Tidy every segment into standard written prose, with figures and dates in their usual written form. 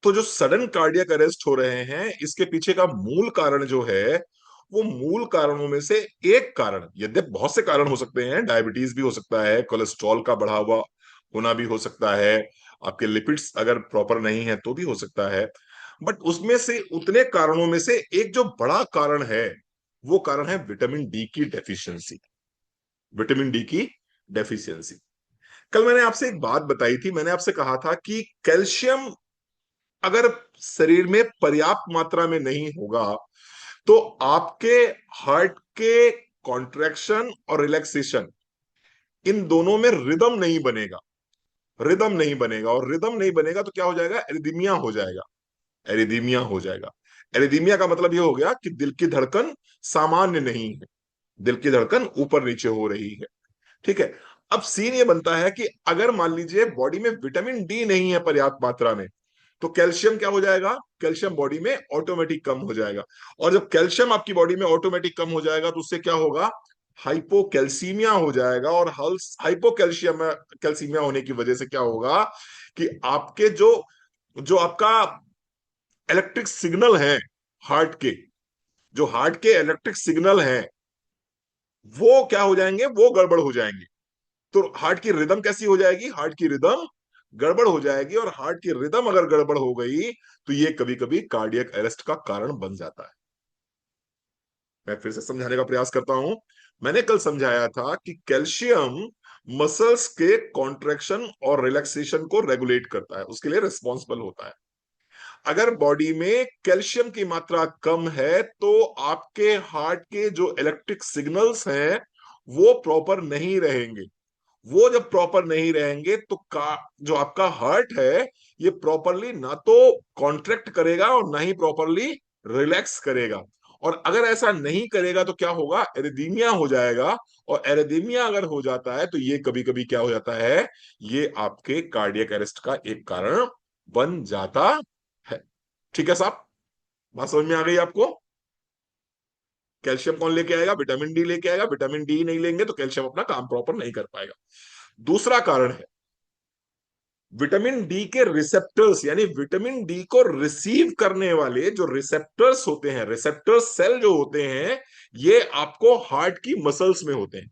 तो जो sudden cardiac arrest हो रहे हैं, इसके पीछे का मूल कारण जो है, वो मूल कारणों में से एक कारण, यद्यपि बहुत से कारण हो सकते हैं, डायबिटीज भी हो सकता है, कोलेस्ट्रॉल का बढ़ा हुआ होना भी हो सकता है, आपके लिपिड्स अगर प्रॉपर नहीं है तो भी हो सकता है, बट उसमें से उतने कारणों में से एक जो बड़ा कारण है, वो कारण है विटामिन डी की डेफिशिएंसी। विटामिन डी की डेफिशिएंसी। कल मैंने आपसे एक बात बताई थी, मैंने आपसे कहा था कि कैल्शियम अगर शरीर में पर्याप्त मात्रा में नहीं होगा तो आपके हार्ट के कॉन्ट्रैक्शन और रिलैक्सेशन, इन दोनों में रिदम नहीं बनेगा। रिदम नहीं बनेगा, और रिदम नहीं बनेगा तो क्या हो जाएगा? एरिदमिया हो जाएगा। एरिदमिया हो जाएगा। एरिदमिया का मतलब ये हो गया कि दिल की धड़कन सामान्य नहीं है, दिल की धड़कन ऊपर नीचे हो रही है। ठीक है। अब सीन ये बनता है कि अगर मान लीजिए बॉडी में विटामिन डी नहीं है पर्याप्त मात्रा में, तो कैल्शियम क्या हो जाएगा? कैल्शियम बॉडी में ऑटोमेटिक कम हो जाएगा। और जब कैल्शियम आपकी बॉडी में ऑटोमेटिक कम हो जाएगा तो उससे क्या होगा? हाइपोकैल्सीमिया हो जाएगा। और हाइपोकैल्शियम कैल्सीमिया होने की वजह से क्या होगा कि आपके जो जो आपका इलेक्ट्रिक सिग्नल है हार्ट के, जो हार्ट के इलेक्ट्रिक सिग्नल हैं, वो क्या हो जाएंगे? वो गड़बड़ हो जाएंगे। तो हार्ट की रिदम कैसी हो जाएगी? हार्ट की रिदम गड़बड़ हो जाएगी। और हार्ट की रिदम अगर गड़बड़ हो गई तो ये कभी कभी कार्डियक अरेस्ट का कारण बन जाता है। मैं फिर से समझाने का प्रयास करता हूं। मैंने कल समझाया था कि कैल्शियम मसल्स के कॉन्ट्रैक्शन और रिलैक्सेशन को रेगुलेट करता है, उसके लिए रिस्पॉन्सिबल होता है। अगर बॉडी में कैल्शियम की मात्रा कम है तो आपके हार्ट के जो इलेक्ट्रिक सिग्नल्स हैं वो प्रॉपर नहीं रहेंगे। वो जब प्रॉपर नहीं रहेंगे तो जो आपका हार्ट है ये प्रॉपरली ना तो कॉन्ट्रैक्ट करेगा और ना ही प्रॉपरली रिलैक्स करेगा। और अगर ऐसा नहीं करेगा तो क्या होगा? एरिदीमिया हो जाएगा। और एरिदीमिया अगर हो जाता है तो ये कभी कभी क्या हो जाता है? ये आपके कार्डियक अरेस्ट का एक कारण बन जाता है। ठीक है साहब, बात समझ में आ गई आपको? कैल्शियम कौन लेके आएगा? विटामिन डी लेके आएगा। विटामिन डी नहीं लेंगे तो कैल्शियम अपना काम प्रॉपर नहीं कर पाएगा। दूसरा कारण है विटामिन डी के रिसेप्टर्स, यानी विटामिन डी को रिसीव करने वाले जो रिसेप्टर्स होते हैं, रिसेप्टर सेल जो होते हैं, ये आपको हार्ट की मसल्स में होते हैं।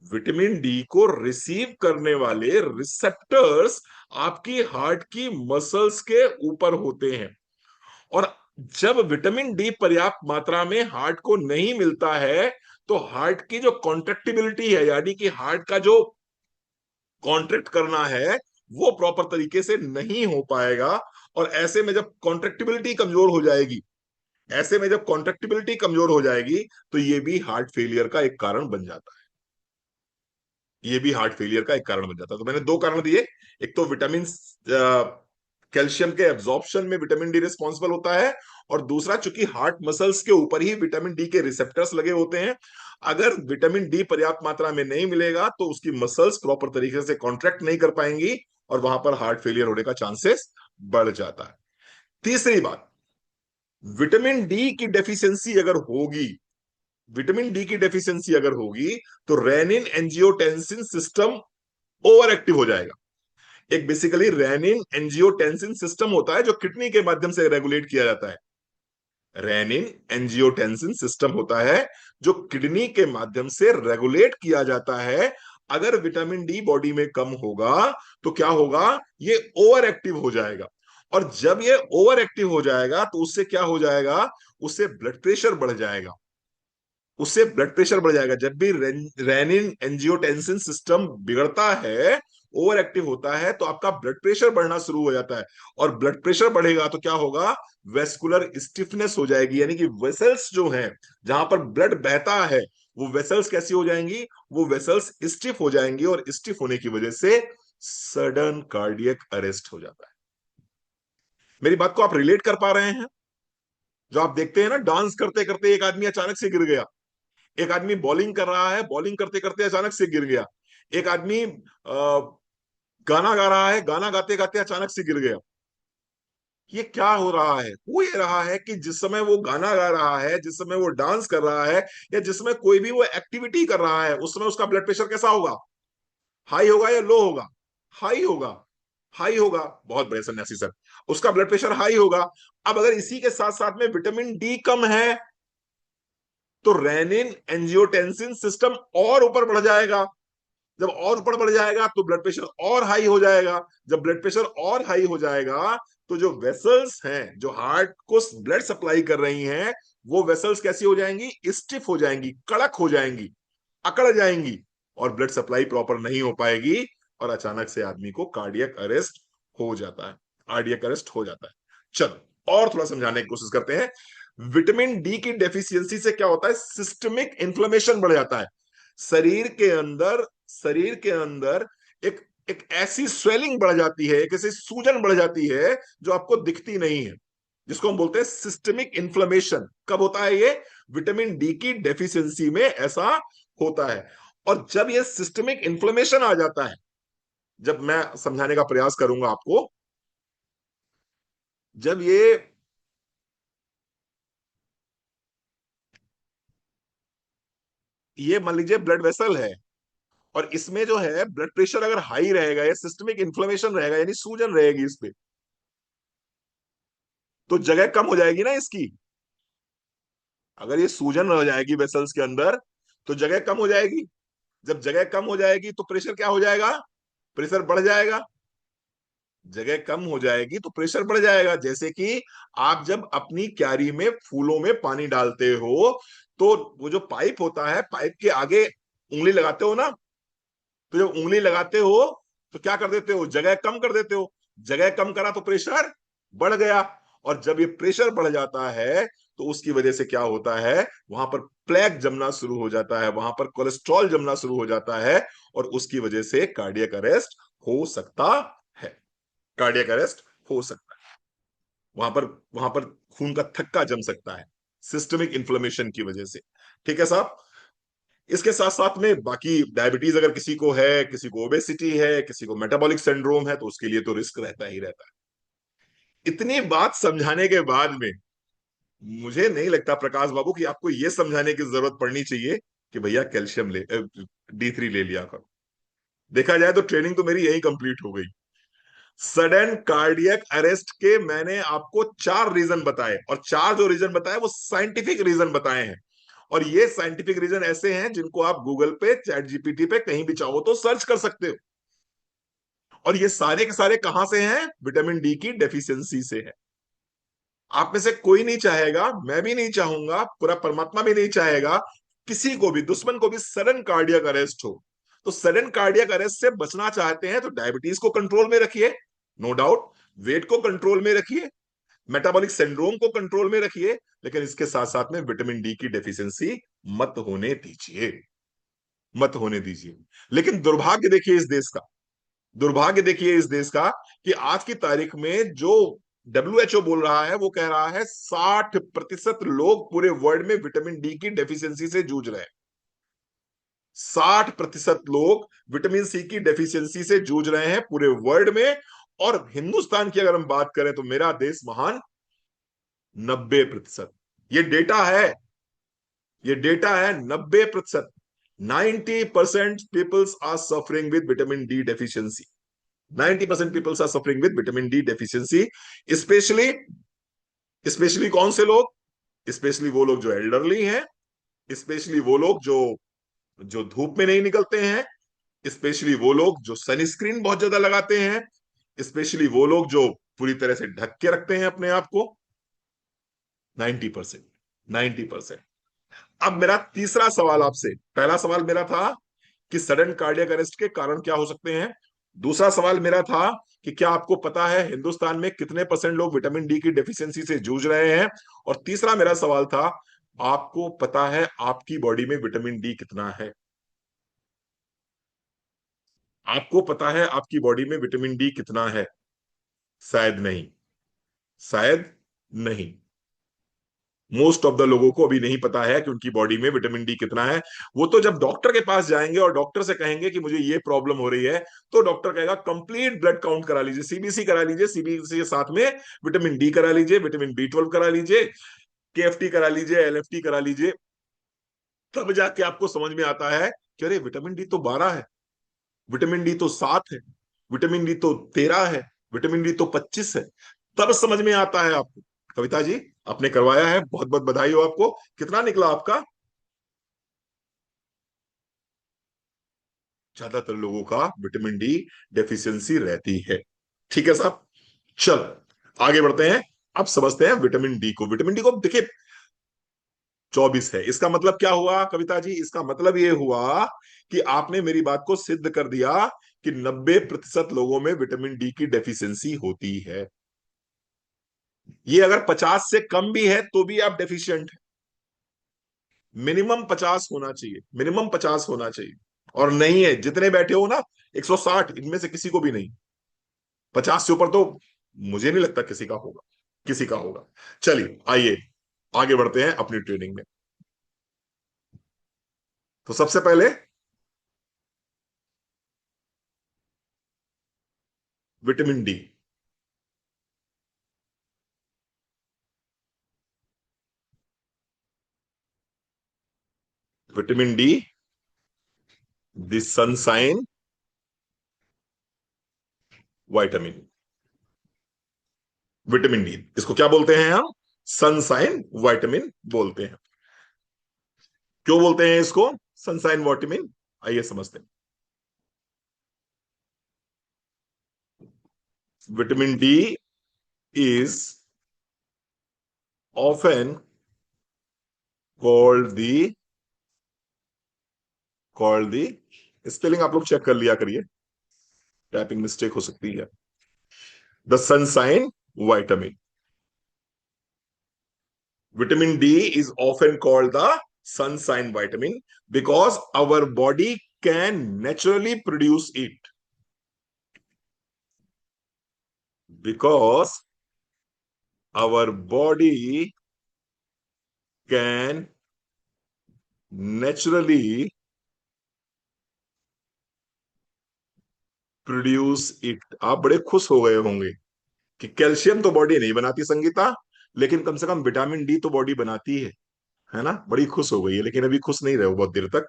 विटामिन डी को रिसीव करने वाले रिसेप्टर्स आपकी हार्ट की मसल्स के ऊपर होते हैं। और जब विटामिन डी पर्याप्त मात्रा में हार्ट को नहीं मिलता है तो हार्ट की जो कॉन्ट्रेक्टिबिलिटी है, यानी कि हार्ट का जो कॉन्ट्रैक्ट करना है, वो प्रॉपर तरीके से नहीं हो पाएगा। और ऐसे में जब कॉन्ट्रेक्टिबिलिटी कमजोर हो जाएगी, ऐसे में जब कॉन्ट्रेक्टिबिलिटी कमजोर हो जाएगी तो ये भी हार्ट फेलियर का एक कारण बन जाता है। ये भी हार्ट फेलियर का एक कारण बन जाता है। तो मैंने दो कारण दिए। एक तो विटामिन कैल्शियम के एब्जॉर्प्शन में विटामिन डी रिस्पॉन्सिबल होता है, और दूसरा चूंकि हार्ट मसल्स के ऊपर ही विटामिन डी के रिसेप्टर्स लगे होते हैं, अगर विटामिन डी पर्याप्त मात्रा में नहीं मिलेगा तो उसकी मसल्स प्रॉपर तरीके से कॉन्ट्रैक्ट नहीं कर पाएंगी, और वहां पर हार्ट फेलियर होने का चांसेस बढ़ जाता है। तीसरी बात, विटामिन डी की डेफिशिएंसी अगर होगी, विटामिन डी की डेफिशिएंसी अगर होगी तो renin angiotensin system over active हो जाएगा। एक बेसिकली रेनिन एंजियोटेंसिन सिस्टम होता है जो किडनी के माध्यम से रेगुलेट किया जाता है। रेनिन एंजियोटेंसिन सिस्टम होता है जो किडनी के माध्यम से रेगुलेट किया जाता है। अगर विटामिन डी बॉडी में कम होगा तो क्या होगा? ये ओवर एक्टिव हो जाएगा। और जब ये ओवर एक्टिव हो जाएगा तो उससे क्या हो जाएगा? उससे ब्लड प्रेशर बढ़ जाएगा। उससे ब्लड प्रेशर बढ़ जाएगा। जब भी रेनिन एंजियोटेंसिन सिस्टम बिगड़ता है, ओवर एक्टिव होता है, तो आपका ब्लड प्रेशर बढ़ना शुरू हो जाता है। और ब्लड प्रेशर बढ़ेगा तो क्या होगा? वेस्कुलर स्टिफनेस हो जाएगी, यानी कि वेसल्स जो हैं जहां पर ब्लड बहता है, वो वेसल्स कैसी हो जाएंगी? वो वेसल्स स्टिफ हो जाएंगी, और स्टिफ होने की वजह से सडन कार्डियक अरेस्ट हो जाता है। मेरी बात को आप रिलेट कर पा रहे हैं? जो आप देखते हैं ना, डांस करते करते एक आदमी अचानक से गिर गया, एक आदमी बॉलिंग कर रहा है, बॉलिंग करते करते अचानक से गिर गया, एक आदमी गाना गा रहा है, गाना गाते गाते अचानक से गिर गया। ये क्या हो रहा है? हो ये रहा है कि जिस समय वो गाना गा रहा है, जिस समय वो डांस कर रहा है, या जिस समय कोई भी वो एक्टिविटी कर रहा है, उस समय उसका ब्लड प्रेशर कैसा होगा? हाई होगा या लो होगा? हाई होगा। हाई होगा, बहुत बड़े सन्यासी सर, उसका ब्लड प्रेशर हाई होगा। अब अगर इसी के साथ साथ में विटामिन डी कम है तो रेनिन एंजियोटेंसिन सिस्टम और ऊपर बढ़ जाएगा। जब और ऊपर बढ़ जाएगा तो ब्लड प्रेशर और हाई हो जाएगा। जब ब्लड प्रेशर और हाई हो जाएगा तो जो वेसल्स हैं जो हार्ट को ब्लड सप्लाई कर रही हैं, वो वेसल्स कैसी हो जाएंगी, स्टिफ हो जाएंगी, कड़क हो जाएंगी, अकड़ जाएंगी, और ब्लड सप्लाई प्रॉपर नहीं हो पाएगी, और अचानक से आदमी को कार्डियक अरेस्ट हो जाता है। कार्डियक अरेस्ट हो जाता है। चलो और थोड़ा समझाने की कोशिश करते हैं। विटामिन डी की डेफिशिएंसी से क्या होता है, सिस्टमिक इन्फ्लेमेशन बढ़ जाता है। शरीर के अंदर एक एक ऐसी स्वेलिंग बढ़ जाती है, एक ऐसी सूजन बढ़ जाती है जो आपको दिखती नहीं है, जिसको हम बोलते हैं सिस्टमिक इन्फ्लेमेशन। कब होता है ये, विटामिन डी की डेफिशिएंसी में ऐसा होता है। और जब ये सिस्टमिक इन्फ्लेमेशन आ जाता है, जब मैं समझाने का प्रयास करूंगा आपको, जब ये मान लीजिए ब्लड वेसल है, और इसमें जो है ब्लड प्रेशर अगर हाई रहेगा या सिस्टमिक इन्फ्लेमेशन रहेगा, यानी सूजन रहेगी इस पे, तो जगह कम हो जाएगी ना इसकी। अगर ये सूजन हो जाएगी वेसल्स के अंदर तो जगह कम हो जाएगी। जब जगह कम हो जाएगी तो प्रेशर क्या हो जाएगा, प्रेशर बढ़ जाएगा। जगह कम हो जाएगी तो प्रेशर बढ़ जाएगा। जैसे कि आप जब अपनी क्यारी में फूलों में पानी डालते हो, तो वो जो पाइप होता है, पाइप के आगे उंगली लगाते हो ना, तो जब उंगली लगाते हो तो क्या कर देते हो, जगह कम कर देते हो। जगह कम करा तो प्रेशर बढ़ गया, और जब ये प्रेशर बढ़ जाता है तो उसकी वजह से क्या होता है, वहां पर प्लेक जमना शुरू हो जाता है, वहां पर कोलेस्ट्रॉल जमना शुरू हो जाता है, और उसकी वजह से कार्डियक अरेस्ट हो सकता है। कार्डियक अरेस्ट हो सकता है। वहां पर खून का थक्का जम सकता है सिस्टमिक इन्फ्लेमेशन की वजह से। ठीक है साहब। इसके साथ साथ में बाकी डायबिटीज अगर किसी को है, किसी को ओबेसिटी है, किसी को मेटाबॉलिक सिंड्रोम है, तो उसके लिए तो रिस्क रहता ही रहता है। इतनी बात समझाने के बाद में मुझे नहीं लगता प्रकाश बाबू कि आपको यह समझाने की जरूरत पड़नी चाहिए कि भैया कैल्शियम ले, D3 ले लिया करो। देखा जाए तो ट्रेनिंग तो मेरी यही कंप्लीट हो गई। सडन कार्डियक अरेस्ट के मैंने आपको 4 रीजन बताए, और 4 जो रीजन बताए वो साइंटिफिक रीजन बताए हैं। और ये साइंटिफिक रीजन ऐसे हैं जिनको आप गूगल पे, चैट जीपीटी पे कहीं भी चाहो तो सर्च कर सकते हो। और ये सारे के सारे कहां से हैं, विटामिन डी की डेफिशिएंसी से है। आप में से कोई नहीं चाहेगा, मैं भी नहीं चाहूंगा, पूरा परमात्मा भी नहीं चाहेगा, किसी को भी, दुश्मन को भी सडन कार्डियक अरेस्ट हो। तो सडन कार्डियक अरेस्ट से बचना चाहते हैं तो डायबिटीज को कंट्रोल में रखिए, नो डाउट। वेट को कंट्रोल में रखिए, मेटाबॉलिक सिंड्रोम को कंट्रोल में रखिए, लेकिन इसके साथ साथ में विटामिन डी की डेफिशिएंसी मत होने दीजिए, मत होने दीजिए। लेकिन दुर्भाग्य देखिए इस देश का, दुर्भाग्य देखिए इस देश का, कि आज की तारीख में जो WHO बोल रहा है, वो कह रहा है 60% लोग पूरे वर्ल्ड में विटामिन डी की डेफिशिएंसी से जूझ रहे हैं। 60% लोग विटामिन सी की डेफिशिएंसी से जूझ रहे हैं पूरे वर्ल्ड में। और हिंदुस्तान की अगर हम बात करें तो मेरा देश महान, 90%। ये डेटा है, ये डेटा है, 90%। 90% peoples are suffering with vitamin D deficiency. 90% peoples are suffering with vitamin D deficiency. Specially specially कौन से लोग, स्पेशली वो लोग जो एल्डरली हैं, स्पेशली वो लोग जो जो धूप में नहीं निकलते हैं, स्पेशली वो लोग जो सनस्क्रीन बहुत ज्यादा लगाते हैं, स्पेशली वो लोग जो पूरी तरह से ढक के रखते हैं अपने आप को। 90%, 90%। अब मेरा तीसरा सवाल आपसे, पहला सवाल मेरा था कि सडन कार्डियक अरेस्ट के कारण क्या हो सकते हैं। दूसरा सवाल मेरा था कि क्या आपको पता है हिंदुस्तान में कितने परसेंट लोग विटामिन डी की डेफिशिएंसी से जूझ रहे हैं। और तीसरा मेरा सवाल था, आपको पता है आपकी बॉडी में विटामिन डी कितना है। आपको पता है आपकी बॉडी में विटामिन डी कितना है। शायद नहीं, शायद नहीं। मोस्ट ऑफ द लोगों को अभी नहीं पता है कि उनकी बॉडी में विटामिन डी कितना है। वो तो जब डॉक्टर के पास जाएंगे और डॉक्टर से कहेंगे कि मुझे ये प्रॉब्लम हो रही है, तो डॉक्टर कहेगा कंप्लीट ब्लड काउंट करा लीजिए, सीबीसी करा लीजिए, सीबीसी के साथ में विटामिन डी करा लीजिए, विटामिन B12 करा लीजिए, KFT करा लीजिए, LFT करा लीजिए। तब जाके आपको समझ में आता है कि अरे विटामिन डी तो 12 है, विटामिन डी तो 7 है, विटामिन डी तो 13 है। विटामिन डी तो 25 है। तब समझ में आता है आपको। कविता जी, आपने करवाया है, बहुत बहुत बधाई हो आपको। कितना निकला आपका? ज्यादातर लोगों का विटामिन डी डेफिशिएंसी रहती है। ठीक है साहब, चल आगे बढ़ते हैं। अब समझते हैं विटामिन डी को। विटामिन डी को देखिए, 24 है। इसका मतलब क्या हुआ कविता जी? इसका मतलब ये हुआ कि आपने मेरी बात को सिद्ध कर दिया कि 90% लोगों में विटामिन डी की डेफिशिएंसी होती है। ये अगर 50 से कम भी है तो भी आप डेफिशिएंट है। मिनिमम 50 होना चाहिए, मिनिमम 50 होना चाहिए। और नहीं है, जितने बैठे हो ना, 160 इनमें से किसी को भी नहीं। 50 से ऊपर तो मुझे नहीं लगता किसी का होगा, किसी का होगा। चलिए आइए आगे बढ़ते हैं अपनी ट्रेनिंग में। तो सबसे पहले vitamin D. Vitamin D, the sunshine vitamin. Vitamin D, इसको क्या बोलते हैं हम? सनसाइन विटामिन बोलते हैं। क्यों बोलते हैं इसको सनसाइन विटामिन? आइए समझते हैं। Vitamin D is often called the, called the, spelling आप लोग चेक कर लिया करिए, टाइपिंग मिस्टेक हो सकती है। The sunshine vitamin. Vitamin D is often called the sunshine vitamin because our body can naturally produce it. Because our body can naturally produce it. आप बड़े खुश हो गए होंगे कि कैल्शियम तो बॉडी नहीं बनाती संगीता, लेकिन कम से कम विटामिन डी तो बॉडी बनाती है ना? बड़ी खुश हो गई है, लेकिन अभी खुश नहीं रहे बहुत देर तक।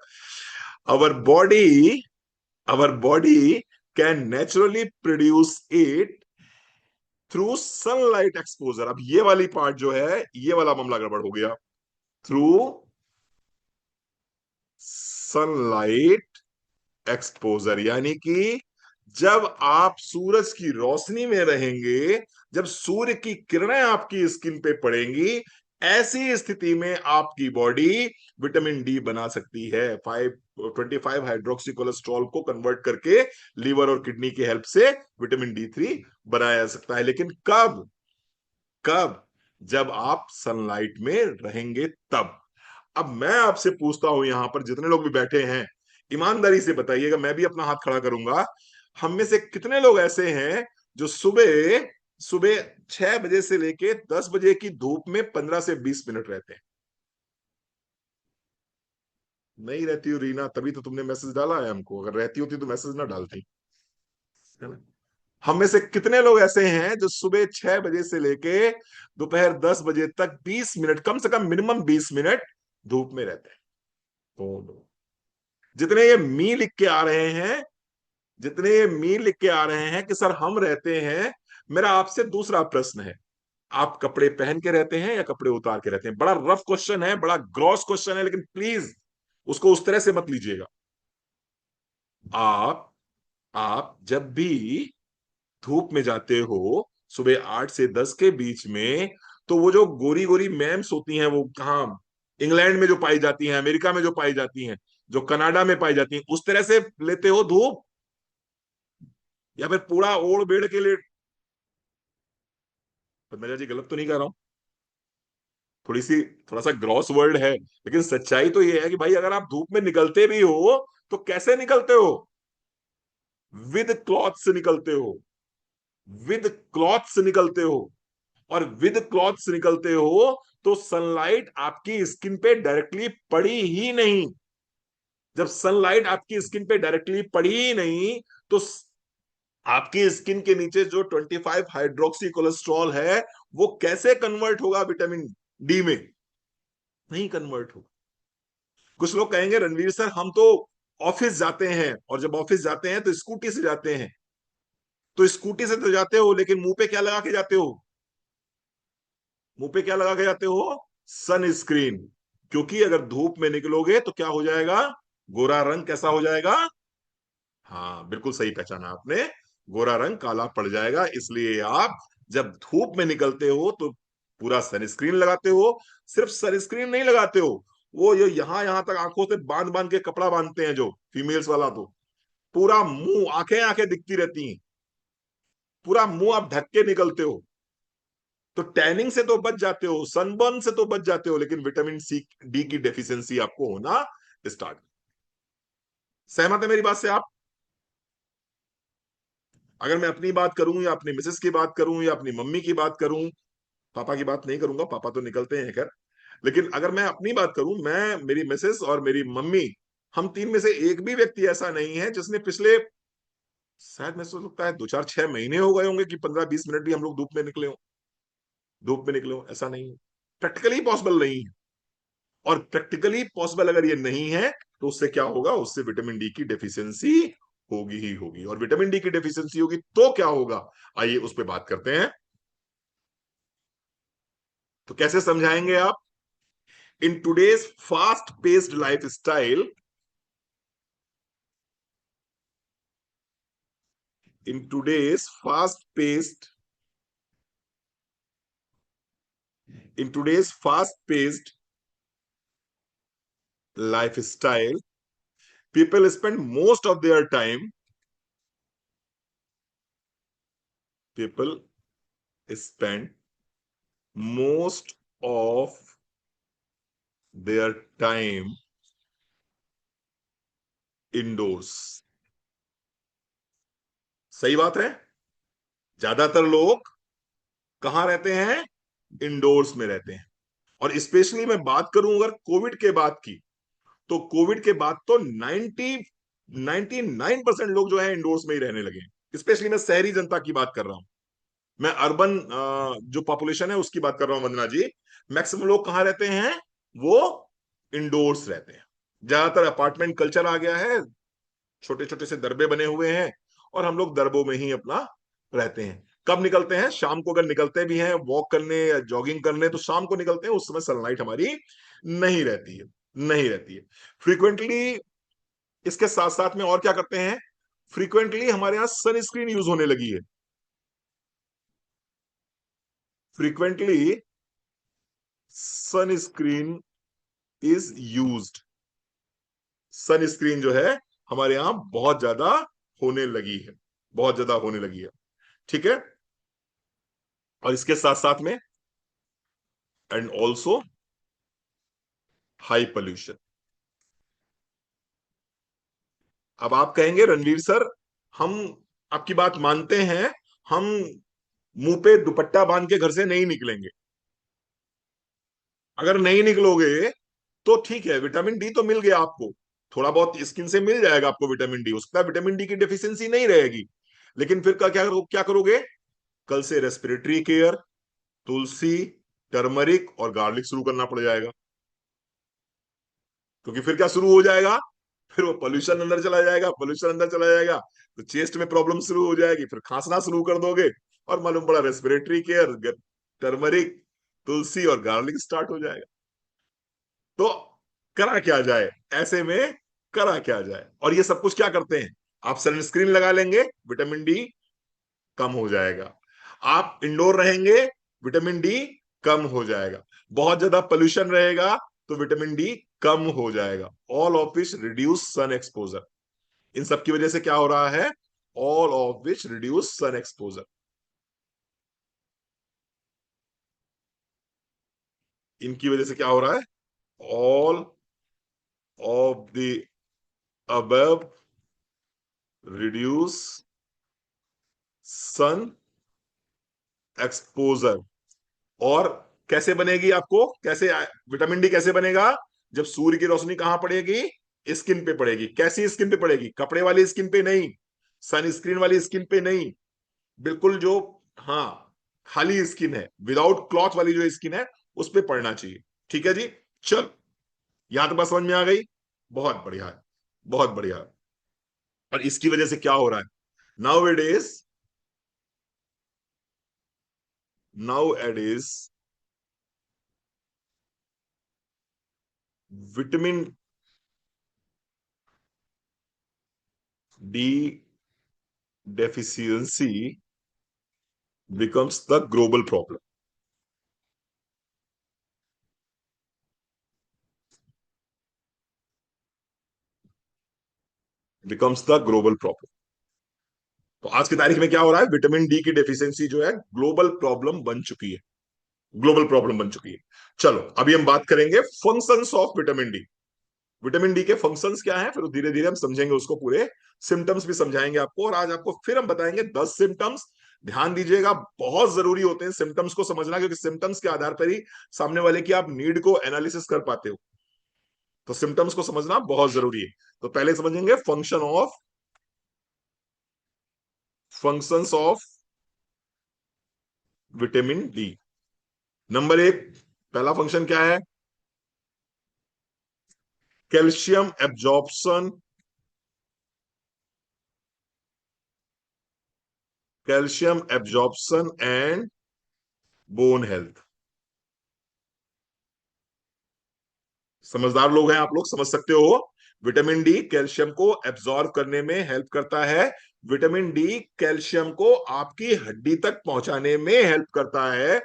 Our body, our body can naturally produce it through sunlight exposure. अब ये वाली पार्ट जो है, ये वाला मामला गड़बड़ हो गया। थ्रू सनलाइट एक्सपोजर, यानी कि जब आप सूरज की रोशनी में रहेंगे, जब सूर्य की किरणें आपकी स्किन पे पड़ेंगी, ऐसी स्थिति में आपकी बॉडी विटामिन डी बना सकती है। 525 हाइड्रोक्सी कोलेस्ट्रॉल को कन्वर्ट करके लीवर और किडनी की हेल्प से विटामिन D3 बनाया जा सकता है। लेकिन कब? कब? जब आप सनलाइट में रहेंगे तब। अब मैं आपसे पूछता हूं, यहां पर जितने लोग भी बैठे हैं, ईमानदारी से बताइएगा, मैं भी अपना हाथ खड़ा करूंगा। हम में से कितने लोग ऐसे हैं जो सुबह सुबह 6 बजे से लेके 10 बजे की धूप में 15 से 20 मिनट रहते हैं? नहीं रहती हो रीना, तभी तो तुमने मैसेज डाला है हमको। अगर रहती होती तो मैसेज ना डालती, है ना? हम में से कितने लोग ऐसे हैं जो सुबह 6 बजे से लेके दोपहर 10 बजे तक 20 मिनट, कम से कम मिनिमम 20 मिनट धूप में रहते हैं? तो जितने ये मी लिख के आ रहे हैं, जितने ये मी लिख के आ रहे हैं कि सर हम रहते हैं, मेरा आपसे दूसरा प्रश्न है, आप कपड़े पहन के रहते हैं या कपड़े उतार के रहते हैं? बड़ा रफ क्वेश्चन है, बड़ा ग्रॉस क्वेश्चन है, लेकिन प्लीज उसको उस तरह से मत लीजिएगा। आप आप जब भी धूप में जाते हो सुबह 8 से 10 के बीच में, तो वो जो गोरी गोरी मैम्स होती हैं, वो कहाँ, इंग्लैंड में जो पाई जाती हैं, अमेरिका में जो पाई जाती हैं, जो कनाडा में पाई जाती हैं, उस तरह से लेते हो धूप, या फिर पूरा ओढ़ बेड़ के लिए? पद्मजा जी, गलत तो नहीं कह रहा हूं? थोड़ी सी, थोड़ा सा ग्रॉस वर्ड है, लेकिन सच्चाई तो ये है कि भाई अगर आप धूप में निकलते भी हो तो कैसे निकलते हो? विद क्लॉथ से निकलते हो, विद क्लॉथ से निकलते हो। और विद क्लॉथ्स निकलते हो तो सनलाइट आपकी स्किन पे डायरेक्टली पड़ी ही नहीं। जब सनलाइट आपकी स्किन पे डायरेक्टली पड़ी ही नहीं, तो आपकी स्किन के नीचे जो 25 हाइड्रोक्सी कोलेस्ट्रॉल है, वो कैसे कन्वर्ट होगा विटामिन डी में? नहीं कन्वर्ट होगा। कुछ लोग कहेंगे रणवीर सर हम तो ऑफिस जाते हैं, और जब ऑफिस जाते हैं तो स्कूटी से जाते हैं, तो स्कूटी से तो जाते हो, लेकिन मुंह पे क्या लगा के जाते हो? मुंह पे क्या लगा के जाते हो? सनस्क्रीन। क्योंकि अगर धूप में निकलोगे तो क्या हो जाएगा? गोरा रंग कैसा हो जाएगा? हाँ, बिल्कुल सही पहचाना आपने। गोरा रंग काला पड़ जाएगा। इसलिए आप जब धूप में निकलते हो तो पूरा सनस्क्रीन लगाते हो। सिर्फ सनस्क्रीन नहीं लगाते हो, वो जो यहां यहां तक आंखों से बांध बांध के कपड़ा बांधते हैं जो फीमेल्स वाला, तो पूरा मुंह, आंखें आंखें दिखती रहती हैं, पूरा मुंह आप ढक के निकलते हो। तो टैनिंग से तो बच जाते हो, सनबर्न से तो बच जाते हो, लेकिन विटामिन सी डी की डेफिशिएंसी आपको होना स्टार्ट। सहमत है मेरी बात से आप? अगर मैं अपनी बात करूं या अपनी मिसेस की बात करूं या अपनी मम्मी की बात करूं, पापा की बात नहीं करूंगा, पापा तो निकलते हैं खैर, लेकिन अगर मैं अपनी बात करूं, मैं, मेरी मिसेस और मेरी मम्मी, हम तीन में से एक भी व्यक्ति ऐसा नहीं है जिसने पिछले, शायद मैं सोच सकता है 2 4 6 महीने हो गए होंगे कि 15 20 मिनट भी हम लोग धूप में निकले हो, धूप में निकले हो, ऐसा नहीं है। प्रैक्टिकली पॉसिबल नहीं है। और प्रैक्टिकली पॉसिबल अगर ये नहीं है, तो उससे क्या होगा? उससे विटामिन डी की डेफिशिएंसी होगी ही होगी। और विटामिन डी की डेफिशिएंसी होगी तो क्या होगा? आइए उस पर बात करते हैं। तो कैसे समझाएंगे आप? In today's fast paced life style, in today's fast paced, in today's fast paced life style, people spend most of their time, people spend most of their time indoors। सही बात है। ज्यादातर लोग कहां रहते हैं? इंडोर्स में रहते हैं। और स्पेशली मैं बात करूं अगर कोविड के बाद की, तो कोविड के बाद तो 99% लोग जो है इंडोर्स में ही रहने लगे हैं। स्पेशली मैं शहरी जनता की बात कर रहा हूं। मैं अर्बन जो पॉपुलेशन है उसकी बात कर रहा हूं वंदना जी। मैक्सिमम लोग कहाँ रहते हैं? वो इंडोर्स रहते हैं। ज्यादातर अपार्टमेंट कल्चर आ गया है, छोटे छोटे से दरबे बने हुए हैं, और हम लोग दरबों में ही अपना रहते हैं। कब निकलते हैं? शाम को। अगर निकलते भी हैं वॉक करने या जॉगिंग करने, तो शाम को निकलते हैं, उस समय सनलाइट हमारी नहीं रहती है, नहीं रहती है फ्रीक्वेंटली। इसके साथ साथ में और क्या करते हैं? फ्रीक्वेंटली हमारे यहाँ सनस्क्रीन यूज होने लगी है। Frequently sunscreen is used. Sunscreen जो है हमारे यहां बहुत ज्यादा होने लगी है, बहुत ज्यादा होने लगी है। ठीक है। और इसके साथ साथ में एंड ऑल्सो हाई पोल्यूशन। अब आप कहेंगे रणवीर सर, हम आपकी बात मानते हैं, हम मुंह पे दुपट्टा बांध के घर से नहीं निकलेंगे। अगर नहीं निकलोगे तो ठीक है, विटामिन डी तो मिल गया आपको, थोड़ा बहुत स्किन से मिल जाएगा आपको विटामिन डी, उसका विटामिन डी की डेफिशिएंसी नहीं रहेगी। लेकिन फिर क्या करोगे? कल से रेस्पिरेटरी केयर, तुलसी, टर्मरिक और गार्लिक शुरू करना पड़ जाएगा। क्योंकि फिर क्या शुरू हो जाएगा? फिर वो पोल्यूशन अंदर चला जाएगा, पोल्यूशन अंदर चला जाएगा तो चेस्ट में प्रॉब्लम शुरू हो जाएगी, फिर खांसना शुरू कर दोगे, और मालूम पड़ा रेस्पिरेटरी केयर, टर्मरिक, तुलसी और गार्लिक स्टार्ट हो जाएगा। तो करा क्या जाए ऐसे में? करा क्या जाए? और ये सब कुछ क्या करते हैं? आप सनस्क्रीन लगा लेंगे, विटामिन डी कम हो जाएगा। आप इंडोर रहेंगे, विटामिन डी कम हो जाएगा। बहुत ज्यादा पोल्यूशन रहेगा तो विटामिन डी कम हो जाएगा। All of which reduce sun exposure. इन सब की वजह से क्या हो रहा है? All of which reduce sun exposure. इनकी वजह से क्या हो रहा है? All of the above reduce sun exposure. और कैसे बनेगी? आपको कैसे विटामिन डी कैसे बनेगा? जब सूर्य की रोशनी कहां पड़ेगी? स्किन पे पड़ेगी। कैसी स्किन पे पड़ेगी? कपड़े वाली स्किन पे नहीं, सनस्क्रीन वाली स्किन पे नहीं, बिल्कुल जो, हाँ, खाली स्किन है, विदाउट क्लॉथ वाली जो स्किन है, उस पे पड़ना चाहिए। ठीक है जी। चल, यहां तो बस समझ में आ गई। बहुत बढ़िया है, बहुत बढ़िया है। और इसकी वजह से क्या हो रहा है? Now it is now Aedes vitamin D deficiency becomes the global problem. Becomes the global problem. तो आज की तारीख में क्या हो रहा है, विटामिन डी की डेफिशिएंसी जो है ग्लोबल प्रॉब्लम बन चुकी है, ग्लोबल प्रॉब्लम बन चुकी है। चलो अभी हम बात करेंगे functions of vitamin D. Vitamin D के फंक्शंस क्या है, फिर धीरे धीरे हम समझेंगे उसको, पूरे सिम्टम्स भी समझाएंगे आपको, और आज आपको फिर हम बताएंगे 10 सिम्टम्स। ध्यान दीजिएगा, बहुत जरूरी होते हैं सिम्टम्स को समझना, क्योंकि सिम्टम्स के आधार पर ही सामने वाले की आप नीड को एनालिसिस कर पाते हो। तो सिम्टम्स को समझना बहुत जरूरी है। तो पहले समझेंगे functions of vitamin D. Number एक, पहला फंक्शन क्या है, calcium absorption, calcium absorption and bone health. समझदार लोग हैं आप लोग, समझ सकते हो। विटामिन डी कैल्शियम को एब्जॉर्ब करने में हेल्प करता है। विटामिन डी कैल्शियम को आपकी हड्डी तक पहुंचाने में हेल्प करता है।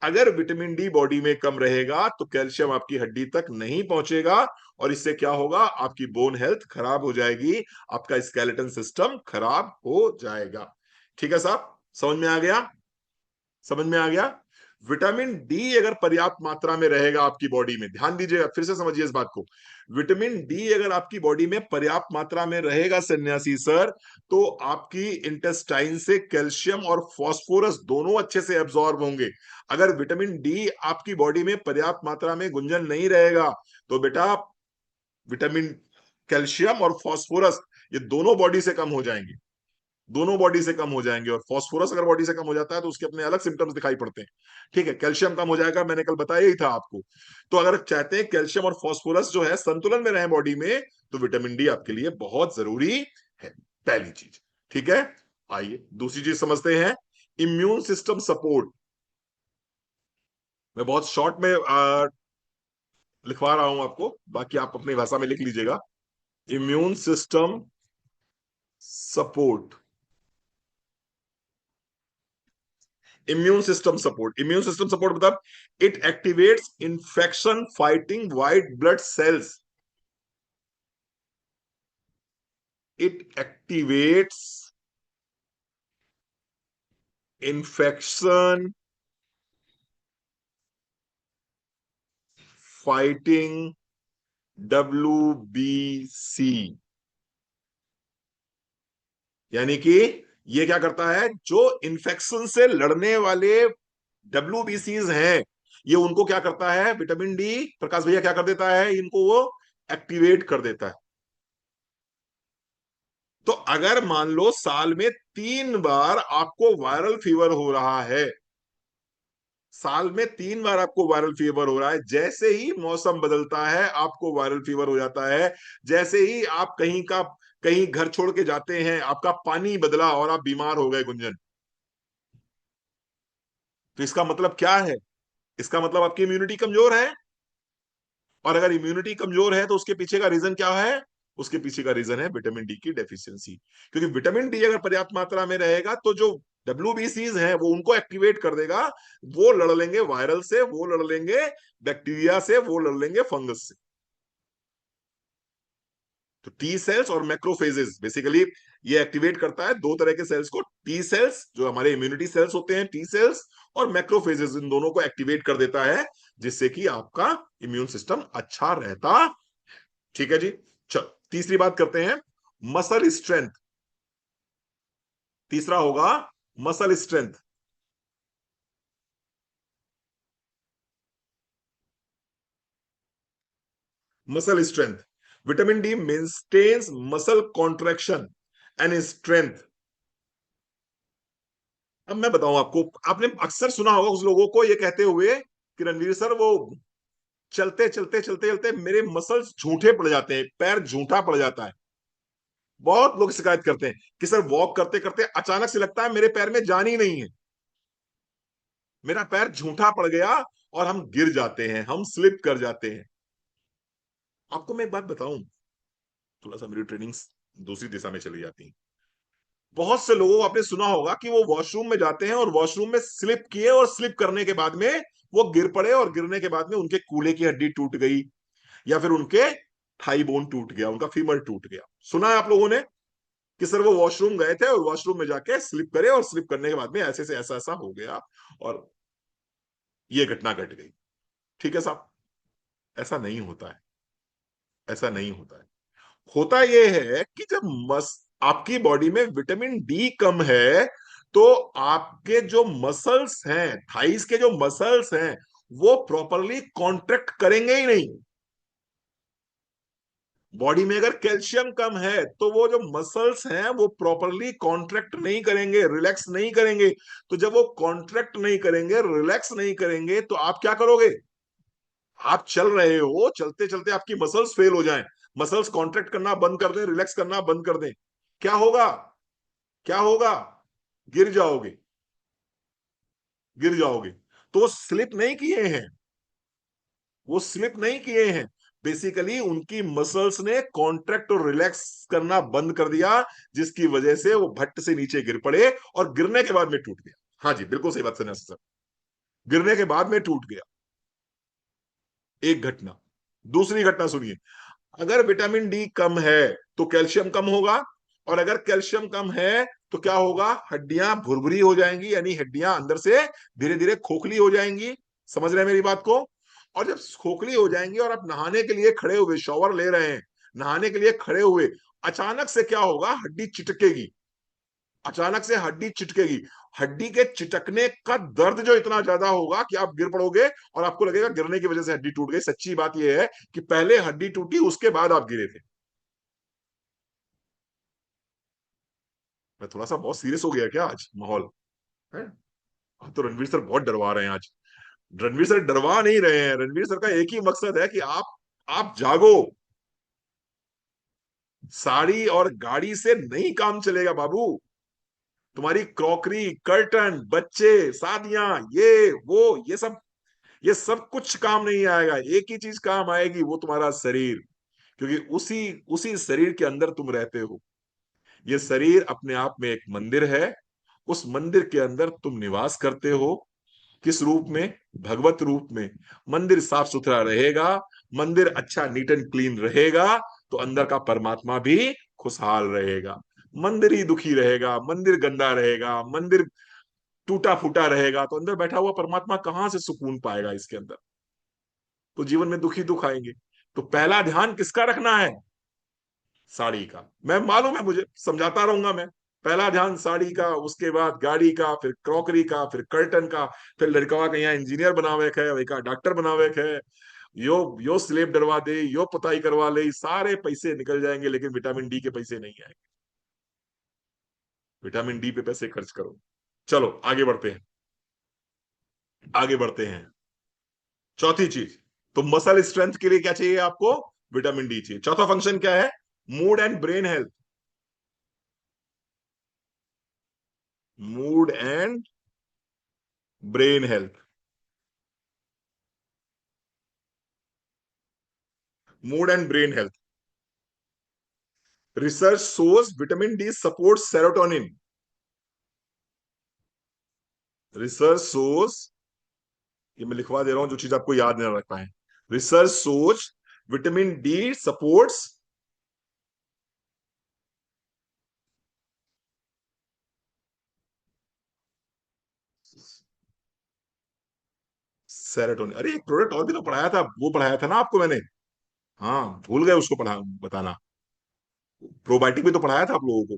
अगर विटामिन डी बॉडी में कम रहेगा तो कैल्शियम आपकी हड्डी तक नहीं पहुंचेगा, और इससे क्या होगा, आपकी बोन हेल्थ खराब हो जाएगी, आपका स्केलेटन सिस्टम खराब हो जाएगा। ठीक है साहब, समझ में आ गया, समझ में आ गया। विटामिन डी अगर पर्याप्त मात्रा में रहेगा आपकी बॉडी में, ध्यान दीजिएगा, फिर से समझिए इस बात को, विटामिन डी अगर आपकी बॉडी में पर्याप्त मात्रा में रहेगा सन्यासी सर, तो आपकी इंटेस्टाइन से कैल्शियम और फास्फोरस दोनों अच्छे से एब्जॉर्ब होंगे। अगर विटामिन डी आपकी बॉडी में पर्याप्त मात्रा में गुंजन नहीं रहेगा, तो बेटा विटामिन कैल्शियम और फास्फोरस ये दोनों बॉडी से कम हो जाएंगे, दोनों बॉडी से कम हो जाएंगे। और फास्फोरस अगर बॉडी से कम हो जाता है तो उसके अपने अलग सिम्टम्स दिखाई पड़ते हैं। ठीक है, कैल्शियम कम हो जाएगा, मैंने कल बताया ही था आपको। तो अगर चाहते हैं कैल्शियम और फास्फोरस जो है संतुलन में रहे बॉडी में, तो विटामिन डी आपके लिए बहुत जरूरी है, पहली चीज। ठीक है, आइए दूसरी चीज समझते हैं, इम्यून सिस्टम सपोर्ट। मैं बहुत शॉर्ट में लिखवा रहा हूं आपको, बाकी आप अपनी भाषा में लिख लीजिएगा। Immune system support, immune system support मतलब it activates infection fighting white blood cells, it activates infection fighting WBC। यानी कि ये क्या करता है, जो इन्फेक्शन से लड़ने वाले WBCs हैं, ये उनको क्या करता है, विटामिन डी प्रकाश भैया क्या कर देता है, इनको वो एक्टिवेट कर देता है। तो अगर मान लो साल में 3 बार आपको वायरल फीवर हो रहा है, साल में 3 बार आपको वायरल फीवर हो रहा है, जैसे ही मौसम बदलता है आपको वायरल फीवर हो जाता है, जैसे ही आप कहीं घर छोड़ के जाते हैं, आपका पानी बदला और आप बीमार हो गए गुंजन, तो इसका मतलब क्या है, इसका मतलब आपकी इम्यूनिटी कमजोर है। और अगर इम्यूनिटी कमजोर है तो उसके पीछे का रीजन क्या है, उसके पीछे का रीजन है विटामिन डी की डेफिशिएंसी। क्योंकि विटामिन डी अगर पर्याप्त मात्रा में रहेगा तो जो WBCs हैं वो उनको एक्टिवेट कर देगा, वो लड़ लेंगे वायरल से, वो लड़ लेंगे बैक्टीरिया से, वो लड़ लेंगे फंगस से। तो टी सेल्स और मैक्रोफेजेस बेसिकली ये एक्टिवेट करता है दो तरह के सेल्स को, टी सेल्स जो हमारे इम्यूनिटी सेल्स होते हैं, टी सेल्स, और मैक्रोफेजेस, इन दोनों को एक्टिवेट कर देता है, जिससे कि आपका इम्यून सिस्टम अच्छा रहता। ठीक है जी, चलो तीसरी बात करते हैं, मसल स्ट्रेंथ। तीसरा होगा muscle strength. Muscle strength, vitamin D maintains muscle contraction and strength. अब मैं बताऊं आपको, आपने अक्सर सुना होगा उस लोगों को ये कहते हुए कि रणवीर सर वो चलते चलते चलते चलते मेरे मसल्स झूठे पड़ जाते हैं, पैर झूठा पड़ जाता है। बहुत लोग शिकायत करते हैं कि सर वॉक करते करते अचानक से लगता है मेरे पैर में जान ही नहीं है। मेरा पैर झूठा पड़ गया और हम गिर जाते हैं, हम स्लिप कर जाते हैं। आपको मैं एक बात बताऊं, थोड़ा सा मेरी ट्रेनिंग दूसरी दिशा में चली जाती है। बहुत से लोगों को आपने सुना होगा कि वो वॉशरूम में जाते हैं और वॉशरूम में स्लिप किए और स्लिप करने के बाद में वो गिर पड़े और गिरने के बाद में उनके कूल्हे की हड्डी टूट गई, या फिर उनके थाई बोन टूट गया, उनका फीमर टूट गया। सुना है आप लोगों ने कि सर वो वॉशरूम गए थे और वॉशरूम में जाके स्लिप करे और स्लिप करने के बाद में ऐसे से ऐसा ऐसा हो गया और ये घटना घट गई। ठीक है साहब, ऐसा नहीं होता है, ऐसा नहीं होता है। होता यह है कि जब आपकी बॉडी में विटामिन डी कम है तो आपके जो मसल्स हैं, थाइस के जो मसल्स हैं, वो प्रॉपरली कॉन्ट्रैक्ट करेंगे ही नहीं। बॉडी में अगर कैल्शियम कम है तो वो जो मसल्स हैं वो प्रॉपरली कॉन्ट्रैक्ट नहीं करेंगे, रिलैक्स नहीं करेंगे। तो जब वो कॉन्ट्रैक्ट नहीं करेंगे, रिलैक्स नहीं करेंगे, तो आप क्या करोगे? आप चल रहे हो, चलते चलते आपकी मसल्स फेल हो जाएं, मसल्स कॉन्ट्रैक्ट करना बंद कर दें, रिलैक्स करना बंद कर दें, क्या होगा? क्या होगा? गिर जाओगे, गिर जाओगे। तो वो स्लिप नहीं किए हैं, वो स्लिप नहीं किए हैं, बेसिकली उनकी मसल्स ने कॉन्ट्रैक्ट और रिलैक्स करना बंद कर दिया, जिसकी वजह से वो भट्ट से नीचे गिर पड़े और गिरने के बाद में टूट गया। हाँ जी, बिल्कुल सही बात सुना सर, गिरने के बाद में टूट गया। एक घटना। दूसरी घटना सुनिए, अगर विटामिन डी कम है तो कैल्शियम कम होगा, और अगर कैल्शियम कम है तो क्या होगा? हड्डियां भुरभुरी हो जाएंगी, यानी हड्डियां अंदर से धीरे धीरे खोखली हो जाएंगी। समझ रहे हैं मेरी बात को? और जब खोखली हो जाएंगी और आप नहाने के लिए खड़े हुए, शॉवर ले रहे हैं, नहाने के लिए खड़े हुए, अचानक से क्या होगा? हड्डी चिटकेगी, अचानक से हड्डी चिटकेगी। हड्डी के चिटकने का दर्द जो इतना ज्यादा होगा कि आप गिर पड़ोगे और आपको लगेगा गिरने की वजह से हड्डी टूट गई। सच्ची बात यह है कि पहले हड्डी टूटी, उसके बाद आप गिरे थे। मैं थोड़ा सा बहुत सीरियस हो गया क्या आज माहौल है? अब तो रणवीर सर बहुत डरवा रहे हैं आज। रणवीर सर डरवा नहीं रहे हैं, रणवीर सर का एक ही मकसद है कि आप जागो। साड़ी और गाड़ी से नहीं काम चलेगा बाबू। तुम्हारी क्रॉकरी, कर्टन, बच्चे, शादियां, ये सब कुछ काम नहीं आएगा। एक ही चीज काम आएगी, वो तुम्हारा शरीर। क्योंकि उसी उसी शरीर के अंदर तुम रहते हो। ये शरीर अपने आप में एक मंदिर है, उस मंदिर के अंदर तुम निवास करते हो। किस रूप में? भगवत रूप में। मंदिर साफ सुथरा रहेगा, मंदिर अच्छा नीट एंड क्लीन रहेगा, तो अंदर का परमात्मा भी खुशहाल रहेगा। मंदिर ही दुखी रहेगा, मंदिर गंदा रहेगा, मंदिर टूटा फूटा रहेगा, तो अंदर बैठा हुआ परमात्मा कहां से सुकून पाएगा इसके अंदर? तो जीवन में दुखी दुख आएंगे। तो पहला ध्यान किसका रखना है? साड़ी का। मैं मालूम है, मुझे समझाता रहूंगा मैं। पहला ध्यान साड़ी का, उसके बाद गाड़ी का, फिर क्रॉकरी का, फिर कर्टन का, फिर लड़का का यहाँ इंजीनियर बनावे है, वही का डॉक्टर बनावे है। यो स्लेब डरवा दे, यो पुताई करवा ले, सारे पैसे निकल जाएंगे, लेकिन विटामिन डी के पैसे नहीं आएंगे। विटामिन डी पे पैसे खर्च करो। चलो आगे बढ़ते हैं, आगे बढ़ते हैं। चौथी चीज, तो मसल स्ट्रेंथ के लिए क्या चाहिए आपको? विटामिन डी चाहिए। चौथा फंक्शन क्या है? Mood and brain health. Mood and brain health. Mood and brain health. Research shows vitamin D support serotonin. Research shows, ये मैं लिखवा दे रहा हूं जो चीज आपको याद नहीं रख पाए। Research shows vitamin D supports serotonin. अरे एक प्रोडक्ट और भी तो पढ़ाया था, वो पढ़ाया था ना आपको मैंने। हाँ, भूल गए उसको पढ़ा बताना। प्रोबायोटिक भी तो पढ़ाया था आप लोगों को।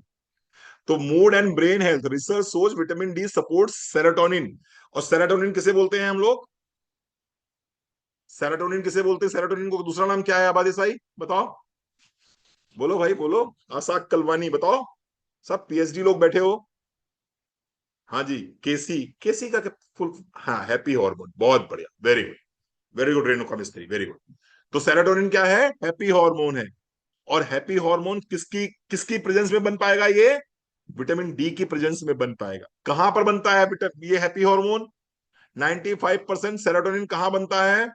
तो mood and brain health, research shows vitamin D support serotonin. और सेरोटोनिन किसे बोलते हैं हम लोग? सेरोटोनिन किसे बोलते हैं? सेरोटोनिन को दूसरा नाम क्या है आबादी साई? बताओ, बोलो भाई बोलो। आसाक कलवानी बताओ। सब पीएचडी लोग बैठे हो। हाँ जी, केसी, केसी का फुल? हाँ, हैप्पी हार्मोन। बहुत बढ़िया, very good, very good Renuka मिस्त्री, वेरी गुड। तो सेरोटोनिन क्या है? हैप्पी हार्मोन है। और हैप्पी हार्मोन किसकी किसकी प्रेजेंस में बन पाएगा ये? विटामिन डी की प्रेजेंस में बन पाएगा। कहां पर बनता है ये हैप्पी हार्मोन? 95% सेरोटोनिन कहां बनता है?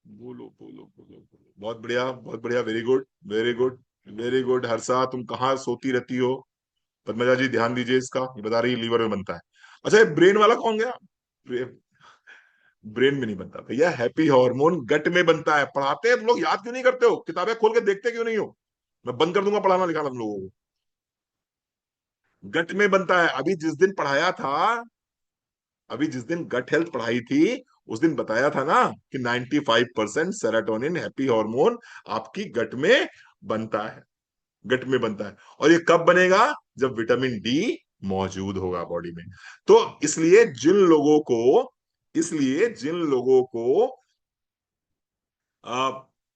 बोलो बोलो बोलो बोलो, बहुत बढ़िया बहुत बढ़िया, very good very good very good. Harsha, तुम कहाँ सोती रहती हो? पद्मजा जी ध्यान दीजिए इसका, ये बता रही है लीवर में बनता है। अच्छा, ये ब्रेन वाला कौन गया? ब्रेन में नहीं बनता भैया, हैप्पी हार्मोन गट में बनता है। पढ़ाते हैं तुम लोग, याद क्यों नहीं करते हो? किताबें खोल के देखते क्यों नहीं हो? मैं बंद कर दूंगा पढ़ाना लिखाना तुम लोगों को। गट में बनता है। अभी जिस दिन गट हेल्थ पढ़ाई थी, उस दिन बताया था ना कि 95% सेरोटोनिन हैप्पी हार्मोन आपकी गट में बनता है। गट में बनता है। और ये कब बनेगा? जब विटामिन डी मौजूद होगा बॉडी में। तो इसलिए जिन लोगों को आ,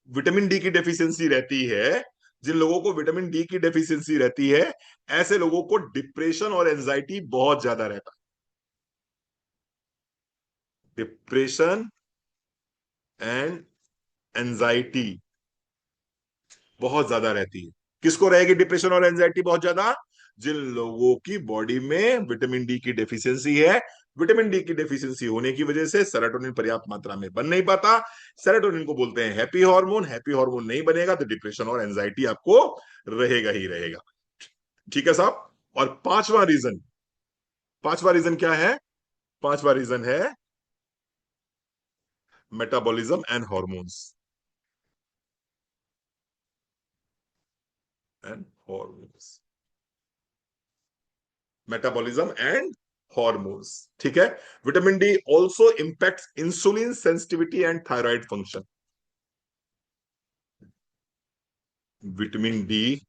विटामिन डी की डेफिशिएंसी रहती है, जिन लोगों को विटामिन डी की डेफिशिएंसी रहती है, ऐसे लोगों को डिप्रेशन और एंजाइटी बहुत ज्यादा रहता है। डिप्रेशन एंड एंजाइटी बहुत ज्यादा रहती है। किसको रहेगी डिप्रेशन और एंजाइटी बहुत ज्यादा? जिन लोगों की बॉडी में विटामिन डी की डेफिशिएंसी है। विटामिन डी की डेफिशिएंसी होने की वजह से सेरोटोनिन पर्याप्त मात्रा में बन नहीं पाता। सेरोटोनिन को बोलते हैं हैप्पी हार्मोन। हैप्पी हार्मोन नहीं बनेगा तो डिप्रेशन और एंजाइटी आपको रहेगा ही रहेगा। ठीक है साहब। और पांचवा रीजन क्या है? पांचवा रीजन है metabolism and hormones. And hormones, metabolism and hormones. ठीक है। Vitamin D also impact insulin sensitivity and thyroid function. Vitamin D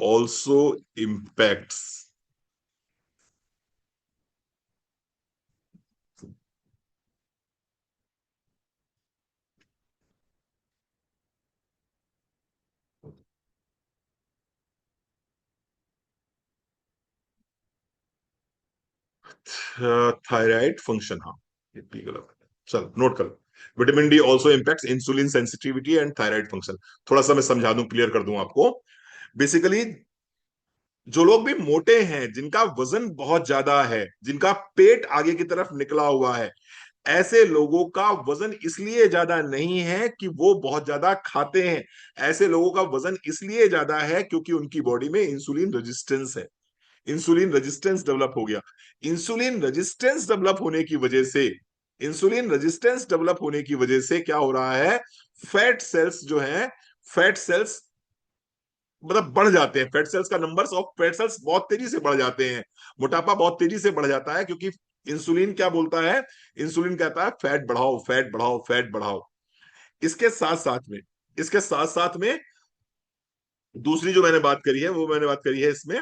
also impacts thyroid function. हाँ, ये भी गलत है। चलो नोट कर लो। Vitamin D also impacts insulin sensitivity and thyroid function. थोड़ा सा मैं समझा दूं, क्लियर कर दूं आपको। बेसिकली जो लोग भी मोटे हैं, जिनका वजन बहुत ज्यादा है, जिनका पेट आगे की तरफ निकला हुआ है, ऐसे लोगों का वजन इसलिए ज्यादा नहीं है कि वो बहुत ज्यादा खाते हैं। ऐसे लोगों का वजन इसलिए ज्यादा है क्योंकि उनकी बॉडी में इंसुलिन रेजिस्टेंस है। इंसुलिन रेजिस्टेंस डेवलप हो गया। इंसुलिन रेजिस्टेंस डेवलप होने की वजह से इंसुलिन रेजिस्टेंस डेवलप होने की वजह से क्या हो रहा है? फैट सेल्स जो है, फैट सेल्स मतलब बढ़ जाते हैं। फैट सेल्स का नंबर्स ऑफ फैट सेल्स बहुत तेजी से बढ़ जाते हैं। मोटापा बहुत तेजी से बढ़ जाता है क्योंकि इंसुलिन क्या बोलता है? इंसुलिन कहता है फैट बढ़ाओ फैट बढ़ाओ फैट बढ़ाओ। इसके साथ साथ में इसके साथ साथ में दूसरी जो मैंने बात करी है, वो मैंने बात करी है इसमें,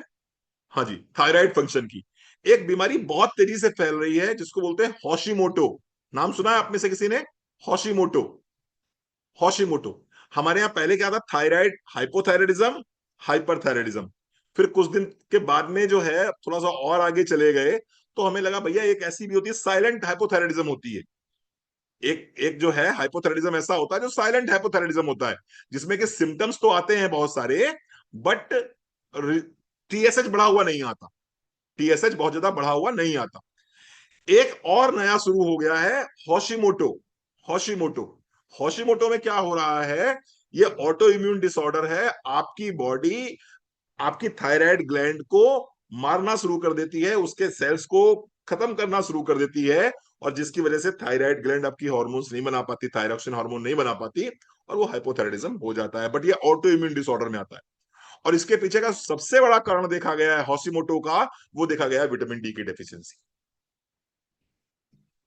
हाँ जी, थायराइड फंक्शन की। एक बीमारी बहुत तेजी से फैल रही है जिसको बोलते हैं हॉशीमोटो। नाम सुना है आप में से किसी ने? हॉशीमोटो। हॉशीमोटो। हमारे यहाँ पहले क्या था? Thyroid hypothyroidism, hyperthyroidism. फिर कुछ दिन के बाद में जो है थोड़ा सा और आगे चले गए, तो हमें लगा भैया एक ऐसी भी होती है साइलेंट हाइपोथायराइडिज्म होती है। एक एक जो है हाइपोथायराइडिज्म ऐसा होता है जो साइलेंट हाइपोथायराइडिज्म होता है, जिसमें कि सिम्टम्स तो आते हैं बहुत सारे, बट टीएसएच बढ़ा हुआ नहीं आता। टीएसएच बहुत ज्यादा बढ़ा हुआ नहीं आता। एक और नया शुरू हो गया है, हॉशीमोटो। हॉशीमोटो। हॉशीमोटो में क्या हो रहा है? ये ऑटो इम्यून डिसऑर्डर है। आपकी बॉडी आपकी थायराइड ग्लैंड को मारना शुरू कर देती है, उसके सेल्स को खत्म करना शुरू कर देती है, और जिसकी वजह से थायराइड ग्लैंड आपकी हार्मोन्स नहीं बना पाती, थायरॉक्सिन हार्मोन नहीं बना पाती, और वो हाइपोथायराइडिज्म हो जाता है। बट ये ऑटो इम्यून डिसऑर्डर में आता है। और इसके पीछे का सबसे बड़ा कारण देखा गया है हॉशीमोटो का, वो देखा गया है विटामिन डी की डेफिशिएंसी।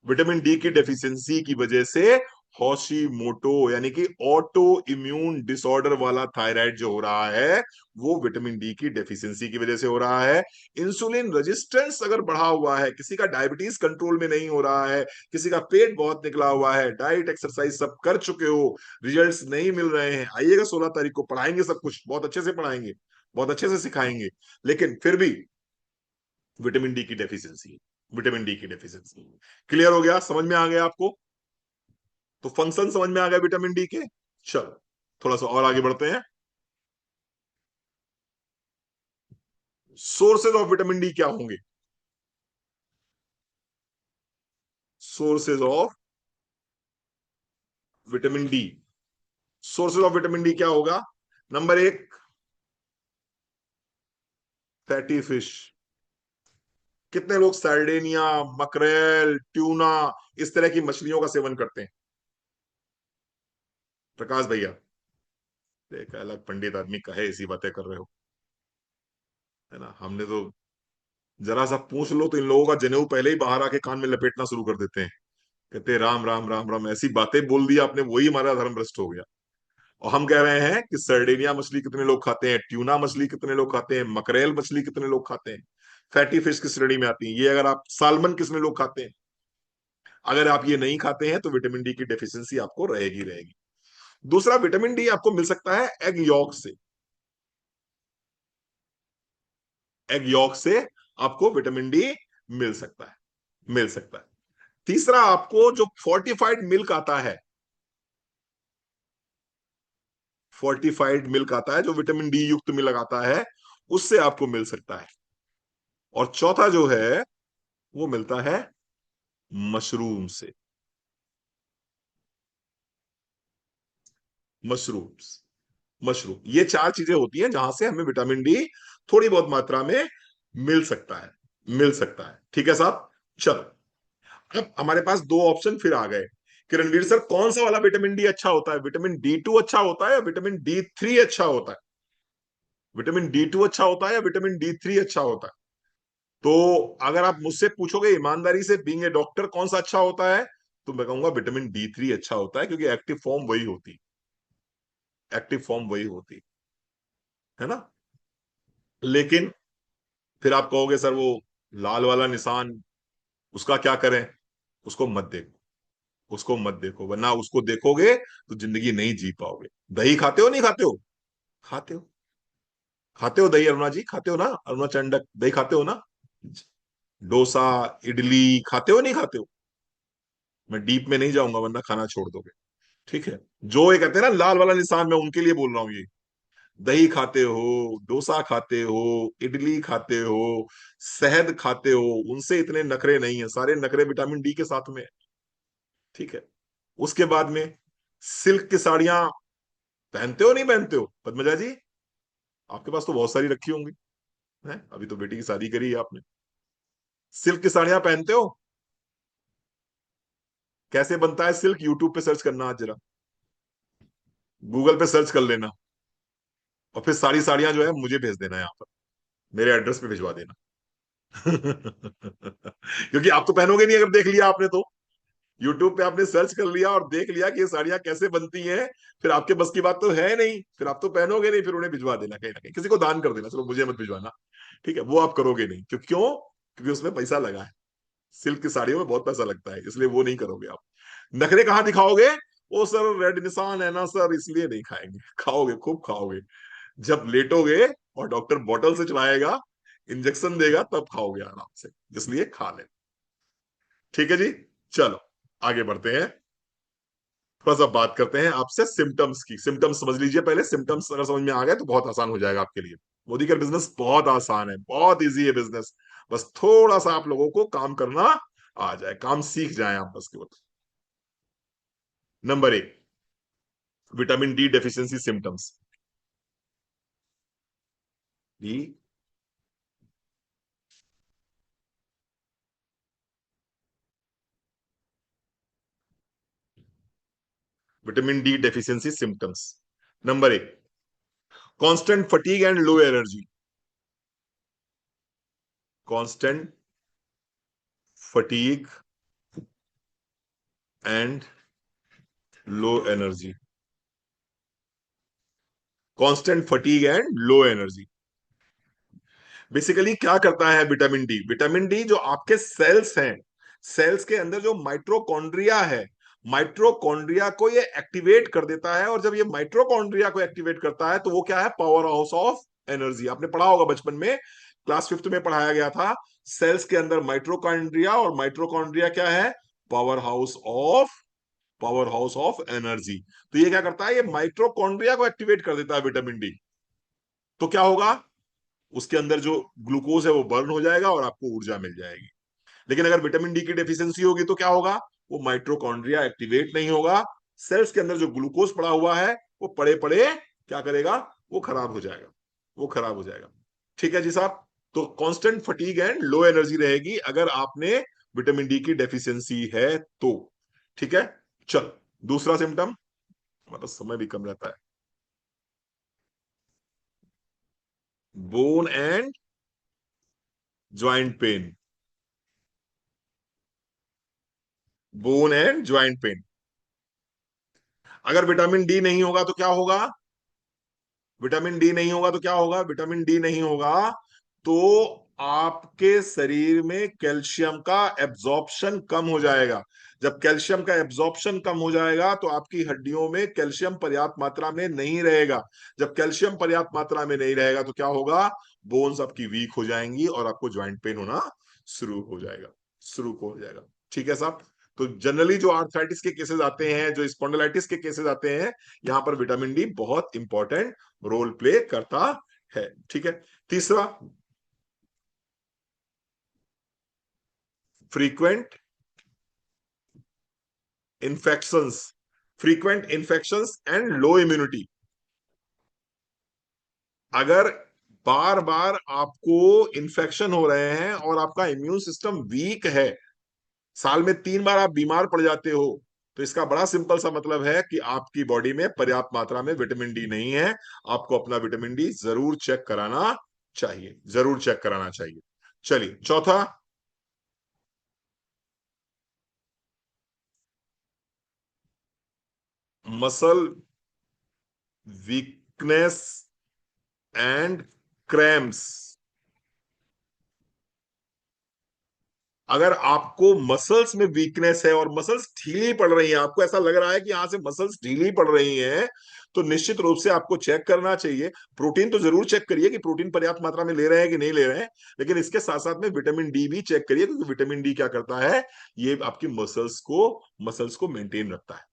विटामिन डी की डेफिशिएंसी की वजह से हॉशीमोटो यानी कि ऑटो इम्यून डिसऑर्डर वाला थायराइड जो हो रहा है, वो विटामिन डी की डेफिशिएंसी की वजह से हो रहा है। इंसुलिन रेजिस्टेंस अगर बढ़ा हुआ है, किसी का डायबिटीज कंट्रोल में नहीं हो रहा है, किसी का पेट बहुत निकला हुआ है, डाइट एक्सरसाइज सब कर चुके हो, रिजल्ट्स नहीं मिल रहे हैं, आइएगा 16 तारीख को, पढ़ाएंगे सब कुछ बहुत अच्छे से पढ़ाएंगे, बहुत अच्छे से सिखाएंगे। लेकिन फिर भी विटामिन डी की डेफिशिएंसी, विटामिन डी की डेफिशिएंसी। क्लियर हो गया? समझ में आ गया आपको? तो फंक्शन समझ में आ गया विटामिन डी के। चलो थोड़ा सा और आगे बढ़ते हैं। सोर्सेज ऑफ विटामिन डी क्या होंगे? Sources of vitamin D, sources of vitamin D क्या होगा? नंबर एक, फैटी फिश। कितने लोग सार्डेनिया, मकरेल, ट्यूना, इस तरह की मछलियों का सेवन करते हैं? प्रकाश भैया, एक अलग पंडित आदमी का है, इसी बातें कर रहे हो, है ना? हमने तो जरा सा पूछ लो तो इन लोगों का जनेऊ पहले ही बाहर आके कान में लपेटना शुरू कर देते हैं। कहते हैं, राम राम राम राम, ऐसी बातें बोल दी आपने, वही हमारा धर्म भ्रष्ट हो गया। और हम कह रहे हैं कि सर्डेनिया मछली कितने लोग खाते हैं, ट्यूना मछली कितने लोग खाते हैं, मकरेल मछली कितने लोग खाते हैं, फैटी फिश किस श्रेणी में आती है ये, अगर आप सालमन कितने लोग खाते हैं? अगर आप ये नहीं खाते हैं तो विटामिन डी की डेफिशिएंसी आपको रहेगी रहेगी। दूसरा, विटामिन डी आपको मिल सकता है एग यॉक से। एग यॉक से आपको विटामिन डी मिल सकता है, मिल सकता है। तीसरा, आपको जो फोर्टिफाइड मिल्क आता है, फोर्टिफाइड मिल्क आता है जो विटामिन डी युक्त मिल्क आता है, उससे आपको मिल सकता है। और चौथा जो है वो मिलता है मशरूम से। मशरूम्स, मशरूम, ये चार चीजें होती हैं जहां से हमें विटामिन डी थोड़ी बहुत मात्रा में मिल सकता है, मिल सकता है। ठीक है साहब, चलो, अब हमारे पास दो ऑप्शन फिर आ गए कि रणवीर सर, कौन सा वाला विटामिन डी अच्छा होता है? विटामिन D2 अच्छा होता है या विटामिन D3 अच्छा होता है? विटामिन D2 अच्छा होता है या विटामिन D3 अच्छा होता है? तो अगर आप मुझसे पूछोगे ईमानदारी से, बीइंग ए डॉक्टर, कौन सा अच्छा होता है, तो मैं कहूंगा विटामिन D3 अच्छा होता है, क्योंकि एक्टिव फॉर्म वही होती, एक्टिव फॉर्म वही होती है ना। लेकिन फिर आप कहोगे सर वो लाल वाला निशान, उसका क्या करें? उसको मत देखो, उसको मत देखो, वरना उसको देखोगे तो जिंदगी नहीं जी पाओगे। दही खाते हो नहीं खाते हो? खाते हो, खाते हो दही, अरुणा जी खाते हो ना, अरुणा चंडक, दही खाते हो ना? डोसा, इडली खाते हो नहीं खाते हो? मैं डीप में नहीं जाऊंगा वरना खाना छोड़ दोगे। ठीक है, जो ये कहते हैं ना लाल वाला निशान, मैं उनके लिए बोल रहा हूँ ये। दही खाते हो, डोसा खाते हो, इडली खाते हो, शहद खाते हो, उनसे इतने नखरे नहीं है, सारे नखरे विटामिन डी के साथ में है। ठीक है, उसके बाद में सिल्क की साड़ियां पहनते हो नहीं पहनते हो पद्मजा जी? आपके पास तो बहुत सारी रखी होंगी, है? अभी तो बेटी की शादी करी है आपने। सिल्क की साड़ियां पहनते हो? कैसे बनता है सिल्क, यूट्यूब पे सर्च करना आज जरा, गूगल पे सर्च कर लेना, और फिर सारी साड़ियां जो है मुझे भेज देना, यहाँ पर मेरे एड्रेस पे भिजवा देना। क्योंकि आप तो पहनोगे नहीं अगर देख लिया आपने तो। यूट्यूब पे आपने सर्च कर लिया और देख लिया कि ये साड़ियां कैसे बनती हैं, फिर आपके बस की बात तो है नहीं, फिर आप तो पहनोगे नहीं, फिर उन्हें भिजवा देना कहीं ना कहीं, किसी को दान कर देना, चलो मुझे मत भिजवाना। ठीक है, वो आप करोगे नहीं, क्यों? क्योंकि उसमें पैसा लगा है, सिल्क की साड़ियों में बहुत पैसा लगता है, इसलिए वो नहीं करोगे आप। नखरे कहाँ दिखाओगे? ओ सर रेड निशान है ना सर, इसलिए नहीं खाएंगे। खाओगे, खूब खाओगे, जब लेटोगे और डॉक्टर बॉटल से चलाएगा, इंजेक्शन देगा, तब खाओगे आराम से, इसलिए खा ले। ठीक है जी, चलो आगे बढ़ते हैं। थोड़ा सा बात करते हैं आपसे सिम्टम्स की। सिम्टम्स समझ लीजिए पहले, सिम्टम्स अगर समझ में आ गए तो बहुत आसान हो जाएगा आपके लिए। मोदी का बिजनेस बहुत आसान है, बहुत इजी है बिजनेस, बस थोड़ा सा आप लोगों को काम करना आ जाए, काम सीख जाए आप बस केवल। नंबर एक, vitamin D deficiency symptoms. D, vitamin D deficiency symptoms. Number एक, constant fatigue and low energy. Constant fatigue and low energy. Constant fatigue and low energy. Basically क्या करता है विटामिन डी? विटामिन डी जो आपके sales हैं, sales के अंदर जो माइट्रोकॉन्ड्रिया है, माइट्रोकॉन्ड्रिया को ये एक्टिवेट कर देता है। और जब ये माइट्रोकॉन्ड्रिया को एक्टिवेट करता है तो वो क्या है? Power house of energy. आपने पढ़ा होगा बचपन में, क्लास फिफ्थ में पढ़ाया गया था, सेल्स के अंदर माइट्रोकॉन्ड्रिया, और माइट्रोकॉन्ड्रिया क्या है? Power house of, power house of energy. तो ये क्या करता है? ये माइट्रोकॉन्ड्रिया को एक्टिवेट कर देता है विटामिन डी। तो क्या होगा? उसके अंदर जो ग्लूकोज है वो बर्न हो जाएगा और आपको ऊर्जा मिल जाएगी। लेकिन अगर विटामिन डी की डेफिशिएंसी होगी तो क्या होगा, वो माइट्रोकॉन्ड्रिया एक्टिवेट नहीं होगा, सेल्स के अंदर जो ग्लूकोज पड़ा हुआ है वो पड़े पड़े क्या करेगा, वो खराब हो जाएगा, वो खराब हो जाएगा। ठीक है जी साहब। तो constant fatigue and low energy रहेगी अगर आपने विटामिन डी की डेफिशिएंसी है तो। ठीक है। चल, दूसरा सिम्टम, मतलब समय भी कम रहता है, bone and joint pain. Bone and joint pain, अगर विटामिन डी नहीं होगा तो क्या होगा, विटामिन डी नहीं होगा तो क्या होगा, विटामिन डी नहीं होगा तो आपके शरीर में कैल्शियम का एब्जॉर्प्शन कम हो जाएगा। जब कैल्शियम का एब्जॉर्प्शन कम हो जाएगा तो आपकी हड्डियों में कैल्शियम पर्याप्त मात्रा में नहीं रहेगा। जब कैल्शियम पर्याप्त मात्रा में नहीं रहेगा तो क्या होगा, बोन्स आपकी वीक हो जाएंगी और आपको ज्वाइंट पेन होना शुरू हो जाएगा, शुरू हो जाएगा। ठीक है साहब। तो जनरली जो आर्थराइटिस के केसेस आते हैं, जो स्पॉन्डिलाइटिस के केसेस आते हैं, यहां पर विटामिन डी बहुत इंपॉर्टेंट रोल प्ले करता है। ठीक है। तीसरा, frequent infections, frequent infections and low immunity. अगर बार बार आपको इन्फेक्शन हो रहे हैं और आपका इम्यून सिस्टम वीक है, साल में 3 बार आप बीमार पड़ जाते हो, तो इसका बड़ा सिंपल सा मतलब है कि आपकी बॉडी में पर्याप्त मात्रा में विटामिन डी नहीं है। आपको अपना विटामिन डी जरूर चेक कराना चाहिए, जरूर चेक कराना चाहिए। चलिए चौथा, मसल वीकनेस एंड क्रैम्प्स। अगर आपको मसल्स में वीकनेस है और मसल्स ढीली पड़ रही हैं, आपको ऐसा लग रहा है कि यहां से मसल्स ढीली पड़ रही हैं, तो निश्चित रूप से आपको चेक करना चाहिए। प्रोटीन तो जरूर चेक करिए कि प्रोटीन पर्याप्त मात्रा में ले रहे हैं कि नहीं ले रहे हैं, लेकिन इसके साथ साथ में विटामिन डी भी चेक करिए, क्योंकि विटामिन डी क्या करता है, ये आपकी मसल्स को मेंटेन रखता है,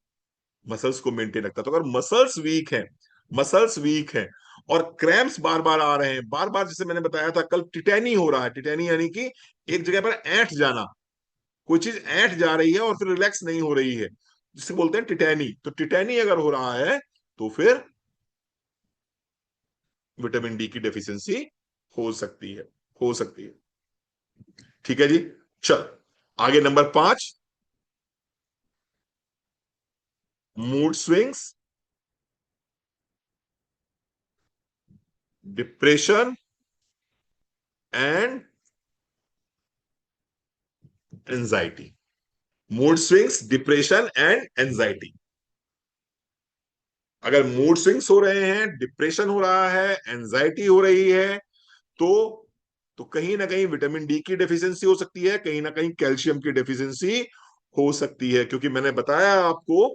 मसल्स को मेंटेन रखता है। तो अगर मसल्स वीक हैं, मसल्स वीक हैं और क्रैम्प्स बार बार आ रहे हैं, बार बार, जैसे मैंने बताया था कल, टिटेनी हो रहा है, टिटेनी यानी कि एक जगह पर ऐंठ जाना, कोई चीज ऐंठ जा रही है और फिर रिलैक्स नहीं हो रही है, जिसे बोलते हैं टिटैनी। तो टिटैनी अगर हो रहा है तो फिर विटामिन डी की डेफिशिएंसी हो सकती है, हो सकती है। ठीक है जी। चल, आगे number 5, mood swings, depression and anxiety. Mood swings, depression and anxiety. अगर मूड स्विंग्स हो रहे हैं, डिप्रेशन हो रहा है, एंजाइटी हो रही है, तो कहीं ना कहीं विटामिन डी की डेफिशिएंसी हो सकती है, कहीं ना कहीं कैल्शियम की डेफिशिएंसी हो सकती है। क्योंकि मैंने बताया आपको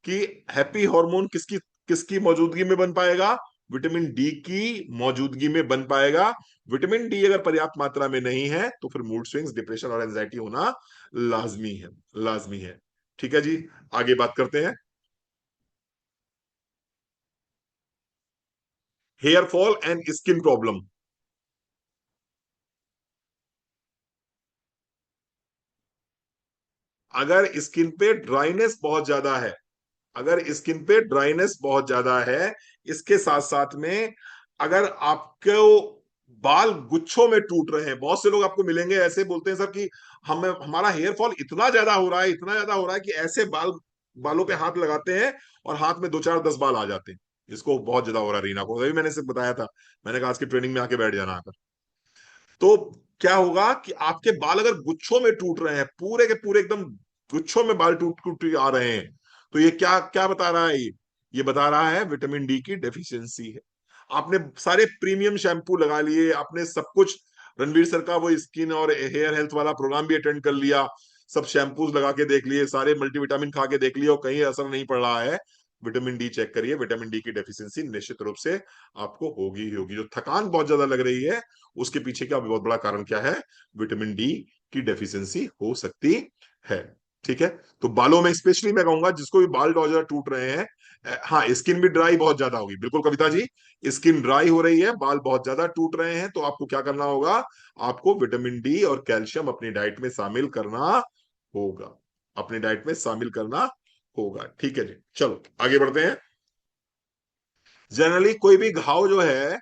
कि हैप्पी हार्मोन किसकी किसकी मौजूदगी में बन पाएगा, विटामिन डी की मौजूदगी में बन पाएगा। विटामिन डी अगर पर्याप्त मात्रा में नहीं है तो फिर मूड स्विंग्स, डिप्रेशन और एंजाइटी होना लाजमी है, लाजमी है। ठीक है जी। आगे बात करते हैं, hair fall and skin problem. अगर स्किन पे ड्राइनेस बहुत ज्यादा है, अगर स्किन पे ड्राइनेस बहुत ज्यादा है, इसके साथ साथ में अगर आपको बाल गुच्छों में टूट रहे हैं, बहुत से लोग आपको मिलेंगे ऐसे बोलते हैं सर कि हमारा हेयर फॉल इतना ज्यादा हो रहा है, इतना ज्यादा हो रहा है कि ऐसे बालों पे हाथ लगाते हैं और हाथ में 2 4 10 बाल आ जाते हैं। इसको बहुत ज्यादा हो रहा है, रीना को अभी मैंने सिर्फ बताया था, मैंने कहा आज की ट्रेनिंग में आके बैठ जाना आकर। तो क्या होगा कि आपके बाल अगर गुच्छों में टूट रहे हैं, पूरे के पूरे एकदम गुच्छों में बाल टूट टूट आ रहे हैं, तो ये क्या क्या बता रहा है, ये बता रहा है विटामिन डी की डेफिशिएंसी है। आपने सारे प्रीमियम शैम्पू लगा लिए, आपने सब कुछ, रणवीर सर का वो स्किन और हेयर हेल्थ वाला प्रोग्राम भी अटेंड कर लिया, सब शैम्पूज लगा के देख लिए, सारे मल्टीविटामिन खा के देख लिए और कहीं असर नहीं पड़ रहा है, विटामिन डी चेक करिए, विटामिन डी की डेफिशिएंसी निश्चित रूप से आपको होगी ही होगी। जो थकान बहुत ज्यादा लग रही है, उसके पीछे का बहुत बड़ा कारण क्या है, विटामिन डी की डेफिशिएंसी हो सकती है। ठीक है। तो बालों में स्पेशली मैं कहूंगा जिसको भी बाल बहुत ज्यादा टूट रहे हैं, हाँ स्किन भी ड्राई बहुत ज्यादा होगी, बिल्कुल कविता जी, स्किन ड्राई हो रही है, बाल बहुत ज्यादा टूट रहे हैं, तो आपको क्या करना होगा, आपको विटामिन डी और कैल्शियम अपनी डाइट में शामिल करना होगा, अपनी डाइट में शामिल करना होगा। ठीक है जी, चलो आगे बढ़ते हैं। जनरली कोई भी घाव जो है,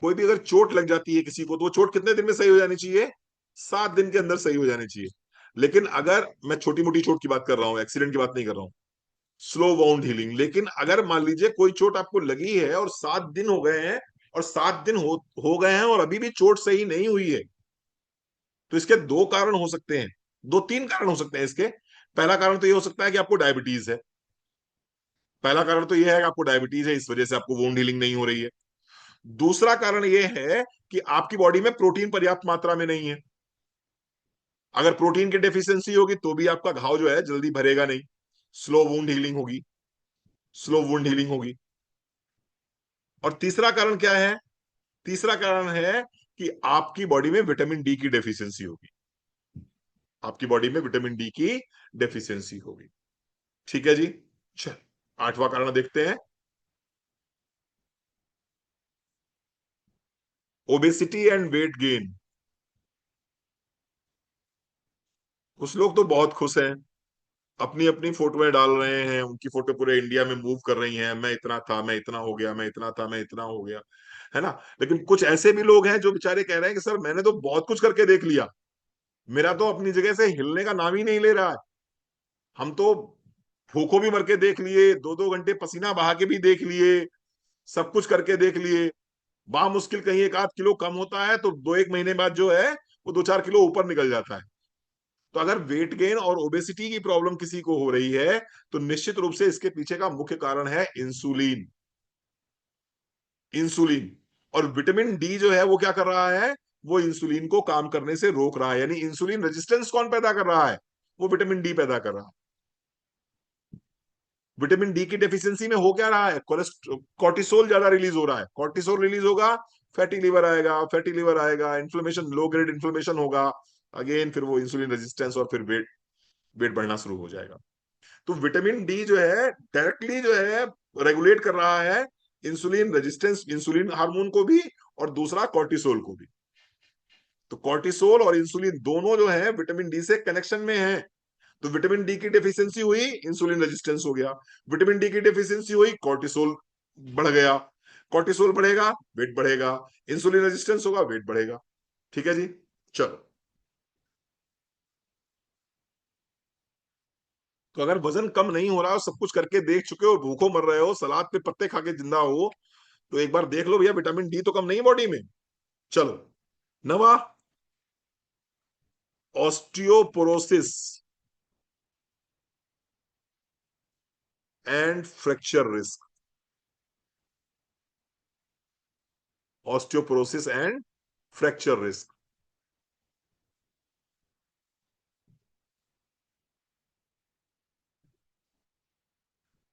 कोई भी अगर चोट लग जाती है किसी को, तो वो चोट कितने दिन में सही हो जानी चाहिए, 7 दिन के अंदर सही हो जानी चाहिए। लेकिन अगर मैं छोटी मोटी चोट की बात कर रहा हूं, एक्सीडेंट की बात नहीं कर रहा हूं, स्लो वाउंड हीलिंग। लेकिन अगर मान लीजिए कोई चोट आपको लगी है और 7 दिन हो गए हैं, और 7 दिन हो गए हैं और अभी भी चोट सही नहीं हुई है, तो इसके दो कारण हो सकते हैं, दो तीन कारण हो सकते हैं इसके। पहला कारण तो ये हो सकता है कि आपको डायबिटीज है, पहला कारण तो ये है कि आपको डायबिटीज है, इस वजह से आपको वोंड हीलिंग नहीं हो रही है। दूसरा कारण ये है कि आपकी बॉडी में प्रोटीन पर्याप्त मात्रा में नहीं है। अगर प्रोटीन की डेफिशिएंसी होगी तो भी आपका घाव जो है जल्दी भरेगा नहीं, स्लो वुंड हीलिंग होगी, स्लो वुंड हीलिंग होगी। और तीसरा कारण क्या है, तीसरा कारण है कि आपकी बॉडी में विटामिन डी की डेफिशिएंसी होगी, आपकी बॉडी में विटामिन डी की डेफिशिएंसी होगी। ठीक है जी, चल 8वां कारण देखते हैं, ओबेसिटी एंड वेट गेन। कुछ लोग तो बहुत खुश हैं, अपनी अपनी फोटोएं डाल रहे हैं, उनकी फोटो पूरे इंडिया में मूव कर रही हैं, मैं इतना था, मैं इतना हो गया, मैं इतना था, मैं इतना हो गया, है ना। लेकिन कुछ ऐसे भी लोग हैं जो बेचारे कह रहे हैं कि सर मैंने तो बहुत कुछ करके देख लिया, मेरा तो अपनी जगह से हिलने का नाम ही नहीं ले रहा है। हम तो भूखों भी मर के देख लिए, 2-2 घंटे पसीना बहा के भी देख लिए, सब कुछ करके देख लिए, मुश्किल कहीं 1 आध किलो कम होता है तो 2-1 महीने बाद जो है वो 2-4 किलो ऊपर निकल जाता है। तो अगर वेट गेन और ओबेसिटी की प्रॉब्लम किसी को हो रही है, तो निश्चित रूप से इसके पीछे का मुख्य कारण है इंसुलिन, इंसुलिन। और विटामिन डी जो है वो क्या कर रहा है, वो इंसुलिन को काम करने से रोक रहा है। यानी इंसुलिन रेजिस्टेंस कौन पैदा कर रहा है, वो विटामिन डी पैदा कर रहा है। विटामिन डी की डेफिशिएंसी में हो क्या रहा है, कोर्टिसोल ज्यादा रिलीज हो रहा है, कोर्टिसोल रिलीज होगा, फैटी लिवर आएगा, फैटी लिवर आएगा, इन्फ्लेमेशन, लो ग्रेड इन्फ्लेमेशन होगा, अगेन फिर वो इंसुलिन रेजिस्टेंस, और फिर वेट वेट बढ़ना शुरू हो जाएगा। तो विटामिन डी जो है डायरेक्टली जो है रेगुलेट कर रहा है इंसुलिन रेजिस्टेंस, इंसुलिन हार्मोन को भी, और दूसरा कॉर्टिसोल को भी। तो कॉर्टिसोल और इंसुलिन दोनों जो है विटामिन डी से कनेक्शन में है। तो विटामिन डी की डेफिशिएंसी हुई, इंसुलिन रेजिस्टेंस हो गया, विटामिन डी की डेफिशिएंसी हुई, कॉर्टिसोल बढ़ गया, कॉर्टिसोल बढ़ेगा, वेट बढ़ेगा, इंसुलिन रेजिस्टेंस होगा, वेट बढ़ेगा। ठीक है जी, चलो। तो अगर वजन कम नहीं हो रहा हो, सब कुछ करके देख चुके हो, भूखों मर रहे हो, सलाद पे पत्ते खा के जिंदा हो, तो एक बार देख लो भैया, विटामिन डी तो कम नहीं बॉडी में। चलो, नवा, osteoporosis and fracture risk, osteoporosis and fracture risk.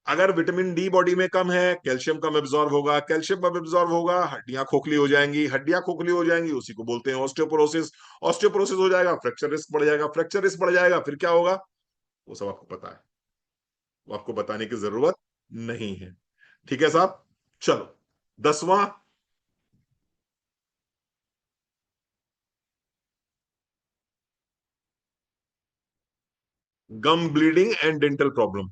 अगर विटामिन डी बॉडी में कम है, कैल्शियम कम एब्जॉर्ब होगा, कैल्शियम कम एब्जॉर्ब होगा, हड्डियां खोखली हो जाएंगी, हड्डियां खोखली हो जाएंगी, उसी को बोलते हैं ऑस्टियोपोरोसिस। ऑस्टियोपोरोसिस हो जाएगा, फ्रैक्चर रिस्क बढ़ जाएगा, फ्रैक्चर रिस्क बढ़ जाएगा, फिर क्या होगा, वो सब आपको पता है, वो आपको बताने की जरूरत नहीं है। ठीक है साहब, चलो 10वां, गम ब्लीडिंग एंड डेंटल प्रॉब्लम।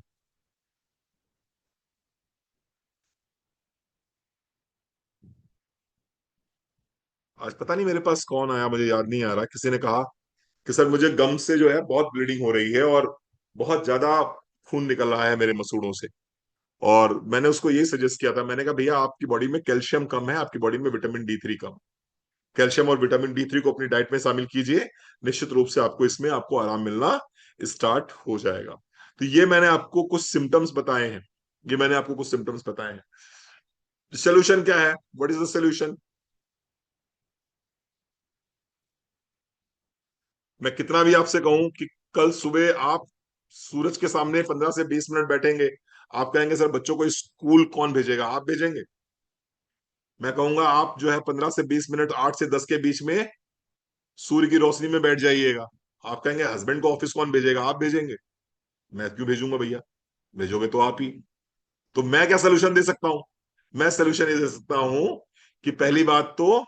आज पता नहीं मेरे पास कौन आया, मुझे याद नहीं आ रहा, किसी ने कहा कि सर मुझे गम से जो है बहुत ब्लीडिंग हो रही है और बहुत ज्यादा खून निकल रहा है मेरे मसूड़ों से। और मैंने उसको यही सजेस्ट किया था, मैंने कहा भैया आपकी बॉडी में कैल्शियम कम है, आपकी बॉडी में विटामिन डी थ्री कम। कैल्शियम और विटामिन डी थ्री को अपनी डाइट में शामिल कीजिए, निश्चित रूप से आपको इसमें आपको आराम मिलना स्टार्ट हो जाएगा। तो ये मैंने आपको कुछ सिम्टम्स बताए हैं, ये मैंने आपको कुछ सिम्टम्स बताए हैं। सोल्यूशन क्या है, व्हाट इज द सोल्यूशन। मैं कितना भी आपसे कहूं कि कल सुबह आप सूरज के सामने 15 से 20 मिनट बैठेंगे, आप कहेंगे सर बच्चों को स्कूल कौन भेजेगा, आप भेजेंगे। मैं कहूंगा आप जो है 15 से 20 मिनट 8 से 10 के बीच में सूर्य की रोशनी में बैठ जाइएगा, आप कहेंगे हस्बैंड को ऑफिस कौन भेजेगा, आप भेजेंगे, मैं क्यों भेजूंगा भैया, भेजोगे तो आप ही। तो मैं क्या सोल्यूशन दे सकता हूं, मैं सोल्यूशन ये दे सकता हूं कि पहली बात तो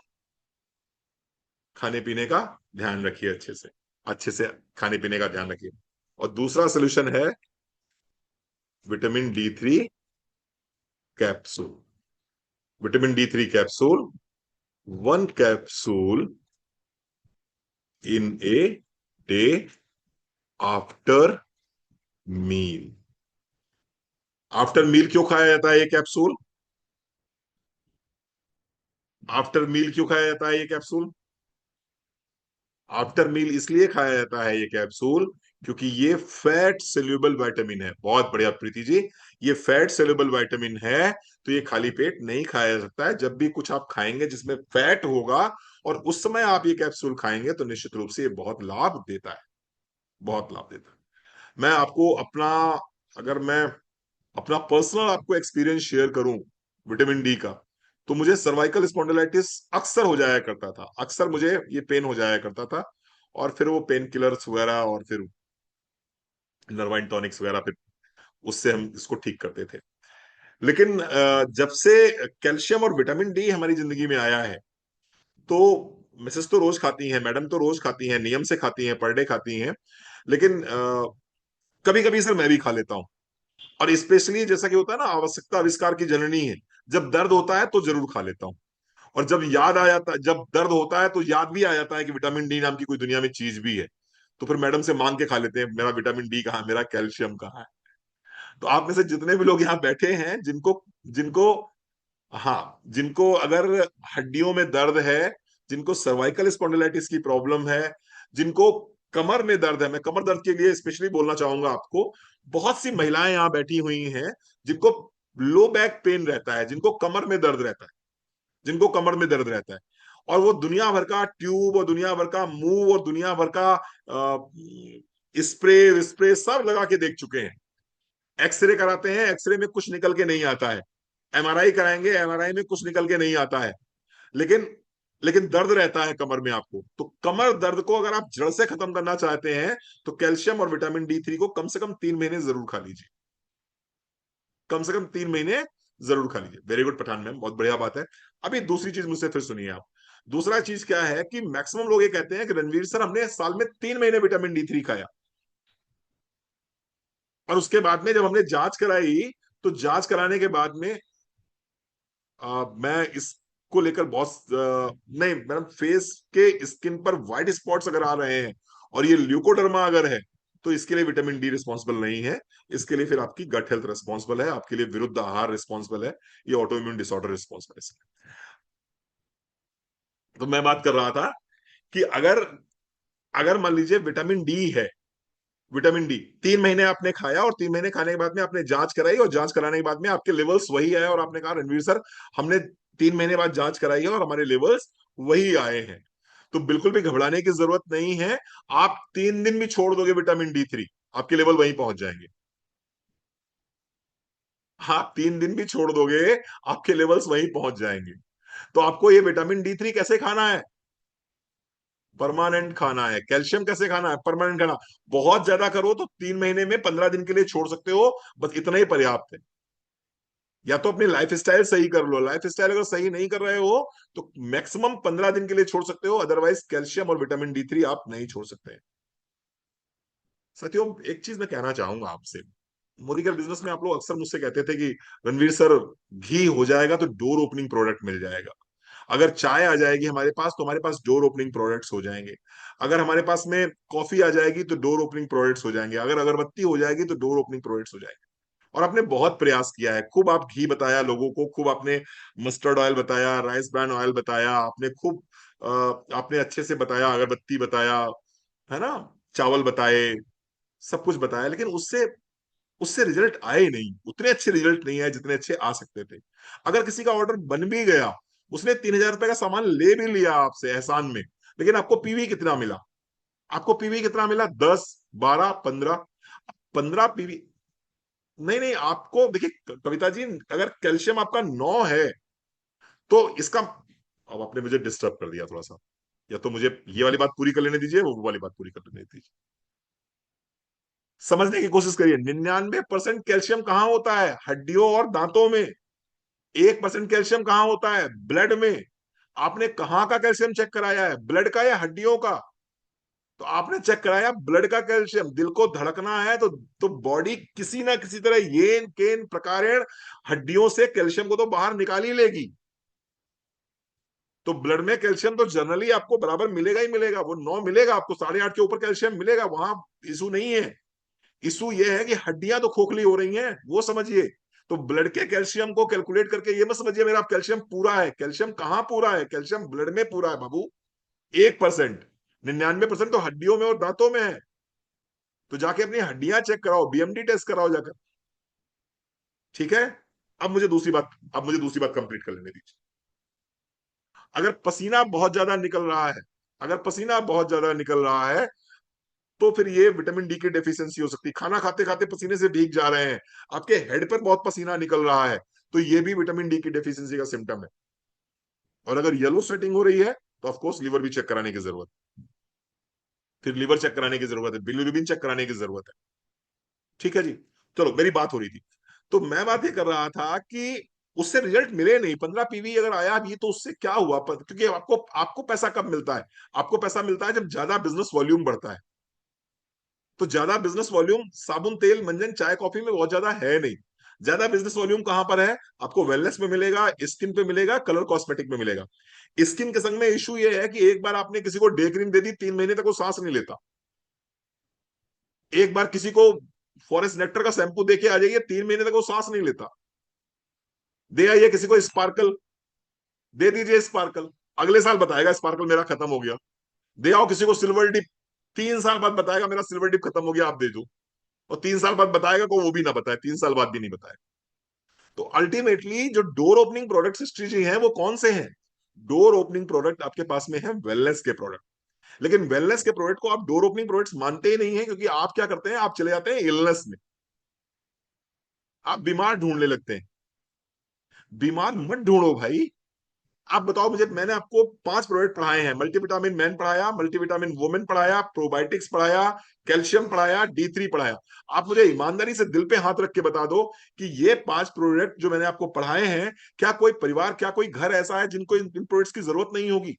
खाने पीने का ध्यान रखिए, अच्छे से खाने पीने का ध्यान रखिए। और दूसरा सोल्यूशन है vitamin D3 capsule. Vitamin D3 capsule, 1 capsule in a day after meal. After meal क्यों खाया जाता है ये कैप्सूल, आफ्टर मील क्यों खाया जाता है ये कैप्सूल? आफ्टर मील इसलिए खाया जाता है ये कैप्सूल क्योंकि ये फैट सोल्यूबल विटामिन है। बहुत बढ़िया प्रीति जी, ये फैट सोल्यूबल विटामिन है, तो ये खाली पेट नहीं खाया जा सकता है। जब भी कुछ आप खाएंगे जिसमें फैट होगा और उस समय आप ये कैप्सूल खाएंगे तो निश्चित रूप से ये बहुत लाभ देता है, बहुत लाभ देता है। मैं आपको अपना, अगर मैं अपना पर्सनल आपको एक्सपीरियंस शेयर करूं विटामिन D का, तो मुझे सर्वाइकल स्पॉन्डिलाइटिस अक्सर हो जाया करता था, अक्सर मुझे ये पेन हो जाया करता था। और फिर वो पेन किलर्स वगैरह और फिर नर्वाइन टॉनिक्स वगैरह, फिर उससे हम इसको ठीक करते थे। लेकिन जब से कैल्शियम और विटामिन D हमारी जिंदगी में आया है, तो मिसेस तो रोज खाती हैं, मैडम तो रोज खाती हैं, नियम से खाती हैं, पर डे खाती हैं, लेकिन कभी कभी सर मैं भी खा लेता हूँ। और स्पेशली जैसा कि होता है ना, आवश्यकता आविष्कार की जननी है, जब दर्द होता है तो जरूर खा लेता हूँ। और जब याद आ जाता है, जब दर्द होता है तो याद भी आ जाता है कि विटामिन D नाम की कोई दुनिया में चीज भी है, तो फिर मैडम से मांग के खा लेते हैं, मेरा विटामिन D कहाँ है, मेरा कैल्शियम कहाँ है। तो आप में से जितने भी लोग यहाँ बैठे हैं, जिनको जिनको हाँ, जिनको अगर हड्डियों में दर्द है, जिनको सर्वाइकल स्पॉन्डिलाइटिस की प्रॉब्लम है, जिनको कमर में दर्द है, मैं कमर दर्द के लिए स्पेशली बोलना चाहूंगा आपको, बहुत सी महिलाएं यहाँ बैठी हुई हैं जिनको लो बैक पेन रहता है, जिनको कमर में दर्द रहता है, जिनको कमर में दर्द रहता है, और वो दुनिया भर का ट्यूब और दुनिया भर का मूव और दुनिया भर का स्प्रे स्प्रे सब लगा के देख चुके हैं। एक्सरे कराते हैं, एक्सरे में कुछ निकल के नहीं आता है, MRI कराएंगे, MRI में कुछ निकल के नहीं आता है, लेकिन लेकिन दर्द रहता है कमर में आपको। तो कमर दर्द को अगर आप जड़ से खत्म करना चाहते हैं तो कैल्शियम और विटामिन D3 को कम से कम 3 महीने जरूर खा लीजिए, कम से कम 3 महीने जरूर खा लीजिए। वेरी गुड पठान मैम, बहुत बढ़िया बात है। अभी दूसरी चीज मुझसे फिर सुनिए आप। दूसरा चीज क्या है कि मैक्सिमम लोग ये कहते हैं कि रणवीर सर हमने साल में 3 महीने विटामिन D3 खाया, और उसके बाद में जब हमने जांच कराई, तो जांच कराने के बाद में मैं इसको लेकर बहुत नहीं मैडम, फेस के स्किन पर व्हाइट स्पॉट्स अगर आ रहे हैं और ये ल्यूकोडर्मा अगर है, तो इसके लिए विटामिन D रिस्पॉन्सिबल नहीं है, इसके लिए फिर आपकी गट हेल्थ रिस्पॉन्सिबल है, आपके लिए विरुद्ध आहार रिस्पॉन्सिबल है, ये ऑटो इम्यून डिसऑर्डर रिस्पॉन्सिबल है। तो मैं बात कर रहा था कि अगर अगर मान लीजिए विटामिन D है, विटामिन D 3 महीने आपने खाया और 3 महीने खाने के बाद में आपने जांच कराई और जांच कराने के बाद में आपके लेवल्स वही आए और आपने कहा रणवीर सर हमने 3 महीने बाद जांच कराई है और हमारे लेवल्स वही आए हैं, तो बिल्कुल भी घबराने की जरूरत नहीं है। आप 3 दिन भी छोड़ दोगे विटामिन D3, आपके लेवल वहीं पहुंच जाएंगे। आप 3 दिन भी छोड़ दोगे, आपके लेवल्स वहीं पहुंच जाएंगे। तो आपको ये विटामिन D3 कैसे खाना है, परमानेंट खाना है। कैल्शियम कैसे खाना है, परमानेंट खाना। बहुत ज्यादा करो तो 3 महीने में 15 दिन के लिए छोड़ सकते हो, बस इतना ही पर्याप्त है। या तो अपनी लाइफ स्टाइल सही कर लो, लाइफ स्टाइल अगर सही नहीं कर रहे हो तो मैक्सिमम 15 दिन के लिए छोड़ सकते हो, अदरवाइज कैल्शियम और विटामिन D3 आप नहीं छोड़ सकते। साथियों, एक चीज मैं कहना चाहूंगा आपसे, मोदी केयर बिजनेस में आप लोग अक्सर मुझसे कहते थे कि रणवीर सर घी हो जाएगा तो डोर ओपनिंग प्रोडक्ट मिल जाएगा, अगर चाय आ जाएगी हमारे पास तो हमारे पास डोर ओपनिंग प्रोडक्ट्स हो जाएंगे, अगर हमारे पास में कॉफी आ जाएगी तो डोर ओपनिंग प्रोडक्ट्स हो जाएंगे, अगर अगरबत्ती हो जाएगी तो डोर ओपनिंग प्रोडक्ट्स हो जाएंगे। और आपने बहुत प्रयास किया है, खूब आप घी बताया लोगों को, खूब आपने मस्टर्ड ऑयल बताया, राइस ब्रान ऑयल बताया, आपने खूब आपने अच्छे से बताया, अगरबत्ती बताया, है ना, चावल बताए, सब कुछ बताया, लेकिन उससे उससे रिजल्ट आए नहीं, उतने अच्छे रिजल्ट नहीं आए जितने अच्छे आ सकते थे। अगर किसी का ऑर्डर बन भी गया, उसने 3,000 रुपए का सामान ले भी लिया आपसे एहसान में, लेकिन आपको पीवी कितना मिला, आपको पीवी कितना मिला, 10, 12, 15, 15 पीवी। नहीं नहीं, आपको देखिए कविता जी, अगर कैल्शियम आपका 9 है तो इसका, अब आपने मुझे डिस्टर्ब कर दिया थोड़ा सा, या तो मुझे ये वाली बात पूरी कर लेने दीजिए, वो वाली बात पूरी कर लेने दीजिए। समझने की कोशिश करिए, 99% कैल्शियम कहां होता है? हड्डियों और दांतों में। 1% कैल्शियम कहां होता है? ब्लड में। आपने कहां का कैल्शियम चेक कराया है, ब्लड का या हड्डियों का? तो आपने चेक कराया ब्लड का कैल्शियम। दिल को धड़कना है तो बॉडी किसी ना किसी तरह येन केन प्रकारेण हड्डियों से कैल्शियम को तो बाहर निकाल ही लेगी। तो ब्लड में कैल्शियम तो जनरली आपको बराबर मिलेगा ही मिलेगा, वो 9 मिलेगा आपको, 8.5 के ऊपर कैल्शियम मिलेगा, वहां इशू नहीं है। इशू ये है कि हड्डियां तो खोखली हो रही हैं, वो समझिए। तो ब्लड के कैल्शियम को कैलकुलेट करके ये मत समझिए मेरा कैल्शियम पूरा है। कैल्शियम कहां पूरा है? कैल्शियम ब्लड में पूरा है बाबू। 1%। 99% तो हड्डियों में और दांतों में है। तो जाके अपनी हड्डियां चेक कराओ, बीएमडी टेस्ट कराओ जाकर। ठीक है। अब मुझे दूसरी बात कंप्लीट कर लेने दीजिए। अगर पसीना बहुत ज्यादा निकल रहा है, अगर पसीना बहुत ज्यादा निकल रहा है, तो फिर ये विटामिन डी की डेफिशिएंसी हो सकती है। खाना खाते खाते पसीने से भीग जा रहे हैं, आपके हेड पर बहुत पसीना निकल रहा है, तो ये भी विटामिन डी की डेफिशिएंसी का सिम्टम है। और अगर येलो स्वेटिंग हो रही है, तो ऑफकोर्स लीवर भी चेक कराने की जरूरत है। फिर लीवर चेक कराने की जरूरत है, बिलिरुबिन चेक कराने की जरूरत है। ठीक है जी। चलो, मेरी बात हो रही थी, तो मैं बात ये कर रहा था कि उससे रिजल्ट मिले नहीं, 15 पीवी अगर आया भी तो उससे क्या हुआ? क्योंकि आपको आपको पैसा कब मिलता है? आपको पैसा मिलता है जब ज्यादा बिजनेस वॉल्यूम बढ़ता है। तो ज्यादा बिजनेस वॉल्यूम साबुन तेल मंजन चाय कॉफी में बहुत ज्यादा है नहीं। ज्यादा बिजनेस वॉल्यूम कहां पर है? आपको वेलनेस में मिलेगा, स्किन पे मिलेगा, कलर कॉस्मेटिक में मिलेगा। स्किन के संग में इशू ये है कि एक बार आपने किसी को डे क्रीम दे दी, 3 महीने तक वो सांस नहीं लेता। एक बार किसी को फॉरेस्ट नेक्टर का शैंपू दे के आ जाइए, 3 महीने तक वो सांस नहीं लेता। दे आइए किसी को स्पार्कल, दे दीजिए स्पार्कल, अगले साल बताएगा स्पार्कल मेरा खत्म हो गया। दे आओ किसी को सिल्वर डिप, 3 साल बाद बताएगा मेरा सिल्वर डिप खत्म हो गया, आप दे दो। और 3 साल बाद बताएगा को वो भी ना बताए, 3 साल बाद भी नहीं बताए। तो अल्टीमेटली जो डोर ओपनिंग प्रोडक्ट स्ट्रेटजी है वो कौन से हैं? डोर ओपनिंग प्रोडक्ट आपके पास में है वेलनेस के प्रोडक्ट। लेकिन वेलनेस के प्रोडक्ट को आप डोर ओपनिंग प्रोडक्ट्स मानते ही नहीं है, क्योंकि आप क्या करते हैं, आप चले जाते हैं इलनेस में, आप बीमार ढूंढने लगते हैं। बीमार मत ढूंढो भाई। आप बताओ मुझे, मैंने आपको 5 प्रोडक्ट पढ़ाए हैं, मल्टीविटामिन मैन पढ़ाया, मल्टीविटामिन वुमेन पढ़ाया, प्रोबायोटिक्स पढ़ाया, कैल्शियम पढ़ाया, D3 पढ़ाया। आप मुझे ईमानदारी से दिल पे हाथ रख के बता दो कि ये 5 प्रोडक्ट जो मैंने आपको पढ़ाए हैं, क्या कोई परिवार, क्या कोई घर ऐसा है जिनको इन प्रोडक्ट्स की जरूरत नहीं होगी?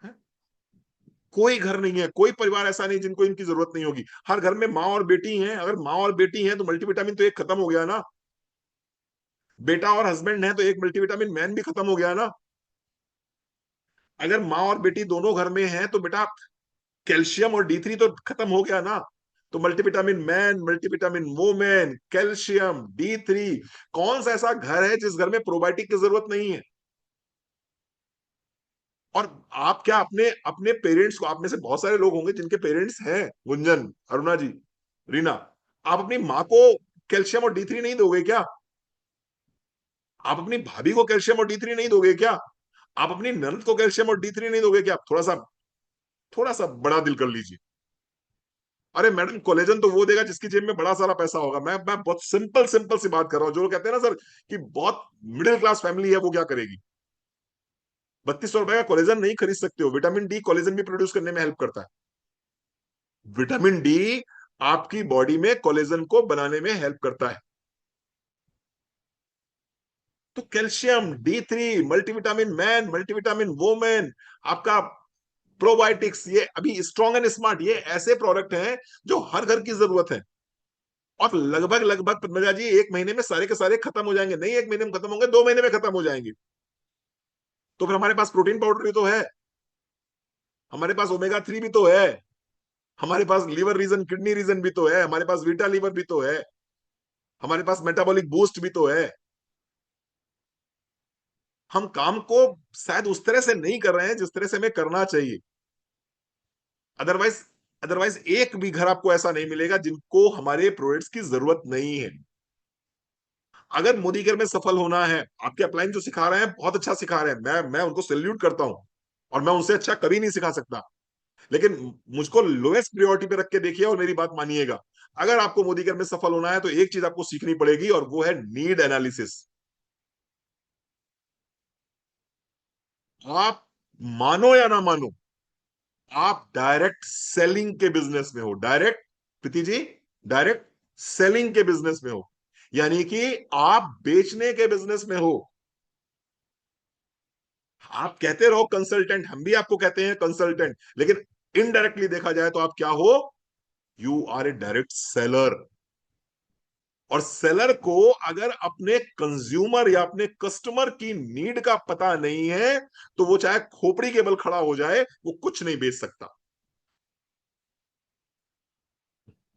है? कोई घर नहीं है, कोई परिवार ऐसा नहीं जिनको इनकी जरूरत नहीं होगी। हर घर में माँ और बेटी हैं, अगर माँ और बेटी हैं तो मल्टीविटामिन तो एक खत्म हो गया ना। बेटा और हस्बैंड है तो एक मल्टीविटामिन मैन भी खत्म हो गया ना। अगर माँ और बेटी दोनों घर में हैं तो बेटा कैल्शियम और D3 तो खत्म हो गया ना। तो multivitamin man, multivitamin women, calcium, D3, कौन सा ऐसा घर है जिस घर में प्रोबायोटिक की जरूरत नहीं है? और आप क्या अपने अपने पेरेंट्स को, आप में से बहुत सारे लोग होंगे जिनके पेरेंट्स हैं, गुंजन, अरुणा जी, रीना, आप अपनी माँ को कैल्शियम और D3 नहीं दोगे क्या? आप अपनी भाभी को कैल्शियम और D3 नहीं दोगे क्या? आप अपनी ननद को कैल्शियम और D3 नहीं दोगे क्या? थोड़ा सा बड़ा दिल कर लीजिए। अरे मैडम, कोलेजन तो वो देगा जिसकी जेब में बड़ा सारा पैसा होगा। मैं बहुत सिंपल सिंपल सी बात कर रहा हूँ। जो लोग कहते हैं ना सर कि बहुत मिडिल क्लास फैमिली है, वो क्या करेगी? 3200 रुपए का कोलेजन नहीं खरीद सकते हो। विटामिन डी कोलेजन भी प्रोड्यूस करने में हेल्प करता है। विटामिन डी आपकी बॉडी में कोलेजन को बनाने में हेल्प करता है। तो calcium, D3, multivitamin man, multivitamin women, आपका प्रोबायोटिक्स, ये अभी स्ट्रॉन्ग एंड स्मार्ट, ये ऐसे प्रोडक्ट हैं जो हर घर की जरूरत है। और लगभग लगभग पद्मजा जी 1 महीने में सारे के सारे खत्म हो जाएंगे। नहीं 1 महीने में खत्म होंगे, 2 महीने में खत्म हो जाएंगे। तो फिर हमारे पास प्रोटीन पाउडर भी तो है, हमारे पास ओमेगा 3 भी तो है, हमारे पास लीवर रीजन किडनी रीजन भी तो है, हमारे पास वीटा लीवर भी तो है, हमारे पास मेटाबॉलिक बूस्ट भी तो है। हम काम को शायद उस तरह से नहीं कर रहे हैं जिस तरह से हमें करना चाहिए। अदरवाइज अदरवाइज एक भी घर आपको ऐसा नहीं मिलेगा जिनको हमारे प्रोडक्ट्स की जरूरत नहीं है। अगर मोदी केयर में सफल होना है, आपके अपलाइन जो सिखा रहे हैं बहुत अच्छा सिखा रहे हैं, मैं उनको सैल्यूट करता हूं, और मैं उनसे अच्छा कभी नहीं सिखा सकता। लेकिन मुझको लोएस्ट प्रायोरिटी पे रख के देखिए और मेरी बात मानिएगा। अगर आपको मोदी केयर में सफल होना है तो एक चीज आपको सीखनी पड़ेगी, और वो है नीड एनालिसिस। आप मानो या ना मानो, आप डायरेक्ट सेलिंग के बिजनेस में हो, direct, Preeti ji, direct selling के बिजनेस में हो, यानी कि आप बेचने के बिजनेस में हो। आप कहते रहो कंसल्टेंट, हम भी आपको कहते हैं कंसल्टेंट, लेकिन इनडायरेक्टली देखा जाए तो आप क्या हो? You are a direct seller. और सेलर को अगर अपने कंज्यूमर या अपने कस्टमर की नीड का पता नहीं है, तो वो चाहे खोपड़ी के बल खड़ा हो जाए, वो कुछ नहीं बेच सकता।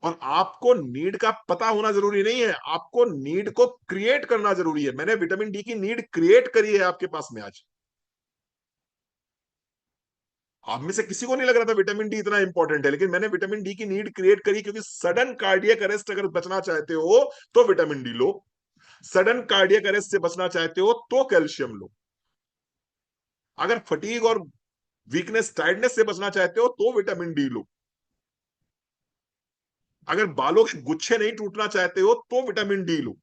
और आपको नीड का पता होना जरूरी नहीं है, आपको नीड को क्रिएट करना जरूरी है। मैंने विटामिन डी की नीड क्रिएट करी है आपके पास में आज। आप में से किसी को नहीं लग रहा था विटामिन डी इतना इंपॉर्टेंट है, लेकिन मैंने विटामिन डी की नीड क्रिएट करी, क्योंकि सडन कार्डियक अरेस्ट अगर बचना चाहते हो तो विटामिन डी लो, सडन कार्डियक अरेस्ट से बचना चाहते हो तो कैल्शियम लो, अगर फटीग और वीकनेस टायर्डनेस से बचना चाहते हो तो विटामिन डी लो, अगर बालों के गुच्छे नहीं टूटना चाहते हो तो विटामिन डी लो,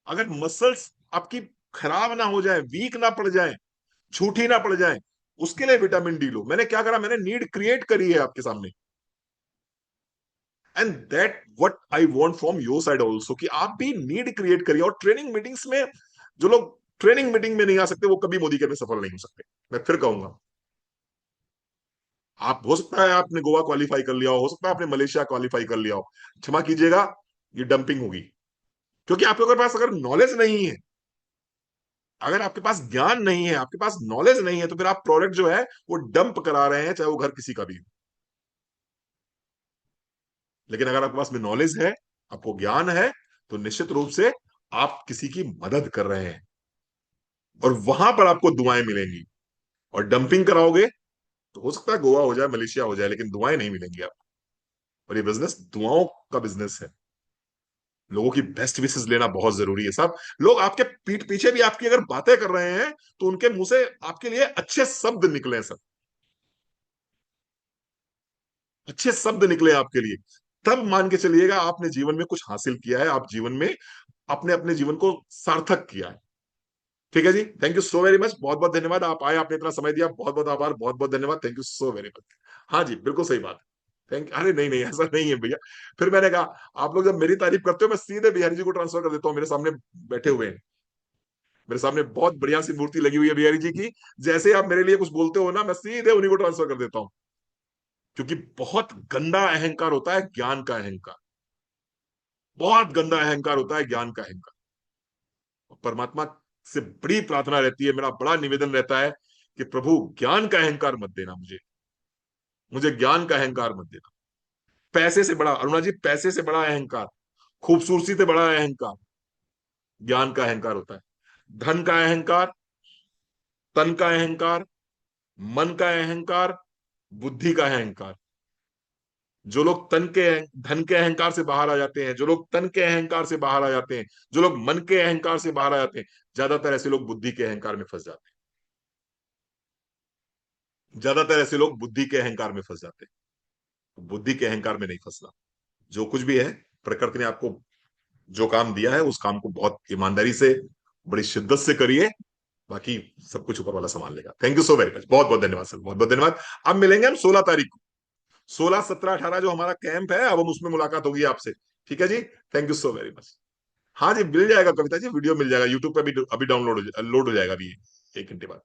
अगर मसल्स आपकी खराब ना हो जाए, वीक ना पड़ जाए, छूटी ना पड़ जाए, उसके लिए विटामिन डी लो। मैंने क्या करा, मैंने नीड क्रिएट करी है आपके सामने। And that what I want from your side also, कि आप भी नीड क्रिएट करिए। और ट्रेनिंग मीटिंग्स में जो लोग ट्रेनिंग मीटिंग में नहीं आ सकते, वो कभी मोदी के में सफल नहीं हो सकते। मैं फिर कहूंगा, आप हो सकता है आपने गोवा क्वालिफाई कर लिया हो सकता है आपने मलेशिया क्वालिफाई कर लिया हो, क्षमा कीजिएगा, ये डंपिंग होगी। क्योंकि आपके पास अगर नॉलेज नहीं है, अगर आपके पास ज्ञान नहीं है, आपके पास नॉलेज नहीं है, तो फिर आप प्रोडक्ट जो है वो डंप करा रहे हैं, चाहे वो घर किसी का भी हो। लेकिन अगर आपके पास में नॉलेज है, आपको ज्ञान है, तो निश्चित रूप से आप किसी की मदद कर रहे हैं, और वहां पर आपको दुआएं मिलेंगी। और डंपिंग कराओगे तो हो सकता है गोवा हो जाए, मलेशिया हो जाए, लेकिन दुआएं नहीं मिलेंगी आपको। और ये बिजनेस दुआओं का बिजनेस है। लोगों की बेस्ट विशेस लेना बहुत जरूरी है साहब। लोग आपके पीठ पीछे भी आपकी अगर बातें कर रहे हैं, तो उनके मुंह से आपके लिए अच्छे शब्द निकले सर, अच्छे शब्द निकले आपके लिए, तब मान के चलिएगा आपने जीवन में कुछ हासिल किया है, आप जीवन में अपने अपने जीवन को सार्थक किया है। ठीक है जी, thank you so very much, बहुत बहुत धन्यवाद, आप आए, आपने इतना समय दिया, बहुत बहुत आभार, बहुत बहुत धन्यवाद, thank you so very much. हाँ जी, बिल्कुल सही बात है, थैंक, अरे नहीं नहीं, ऐसा नहीं है भैया। फिर मैंने कहा, आप लोग जब मेरी तारीफ करते हो, मैं सीधे बिहारी जी को ट्रांसफर कर देता हूँ, मेरे सामने बैठे हुए हैं, मेरे सामने बहुत बढ़िया सी मूर्ति लगी हुई है बिहारी जी की। जैसे ही आप मेरे लिए कुछ बोलते हो ना, मैं सीधे उन्हीं को ट्रांसफर कर देता हूँ। क्योंकि बहुत गंदा अहंकार होता है ज्ञान का अहंकार, बहुत गंदा अहंकार होता है ज्ञान का अहंकार। परमात्मा से बड़ी प्रार्थना रहती है, मेरा बड़ा निवेदन रहता है कि प्रभु ज्ञान का अहंकार मत देना मुझे, मुझे ज्ञान का अहंकार मत देना। पैसे से बड़ा, अरुणा जी, पैसे से बड़ा अहंकार, खूबसूरती से बड़ा अहंकार ज्ञान का अहंकार होता है। धन का अहंकार, तन का अहंकार, मन का अहंकार, बुद्धि का अहंकार। जो लोग तन के धन के अहंकार से बाहर आ जाते हैं, जो लोग तन के अहंकार से बाहर आ जाते हैं, जो लोग मन के अहंकार से बाहर आ जाते हैं, ज्यादातर ऐसे लोग बुद्धि के अहंकार में फंस जाते हैं, ज्यादातर ऐसे लोग बुद्धि के अहंकार में फंस जाते हैं। तो बुद्धि के अहंकार में नहीं फंसना। जो कुछ भी है, प्रकृति ने आपको जो काम दिया है, उस काम को बहुत ईमानदारी से, बड़ी शिद्दत से करिए, बाकी सब कुछ ऊपर वाला संभाल लेगा। Thank you so very much, बहुत बहुत धन्यवाद सर, बहुत बहुत धन्यवाद। अब मिलेंगे हम 16 तारीख को, 16, 17, 18 जो हमारा कैंप है, अब हम उसमें मुलाकात होगी आपसे। ठीक है जी, thank you so very much. हाँ जी, मिल जाएगा कविता जी, वीडियो मिल जाएगा यूट्यूब पे भी, अभी डाउनलोड लोड हो जाएगा अभी 1 घंटे बाद।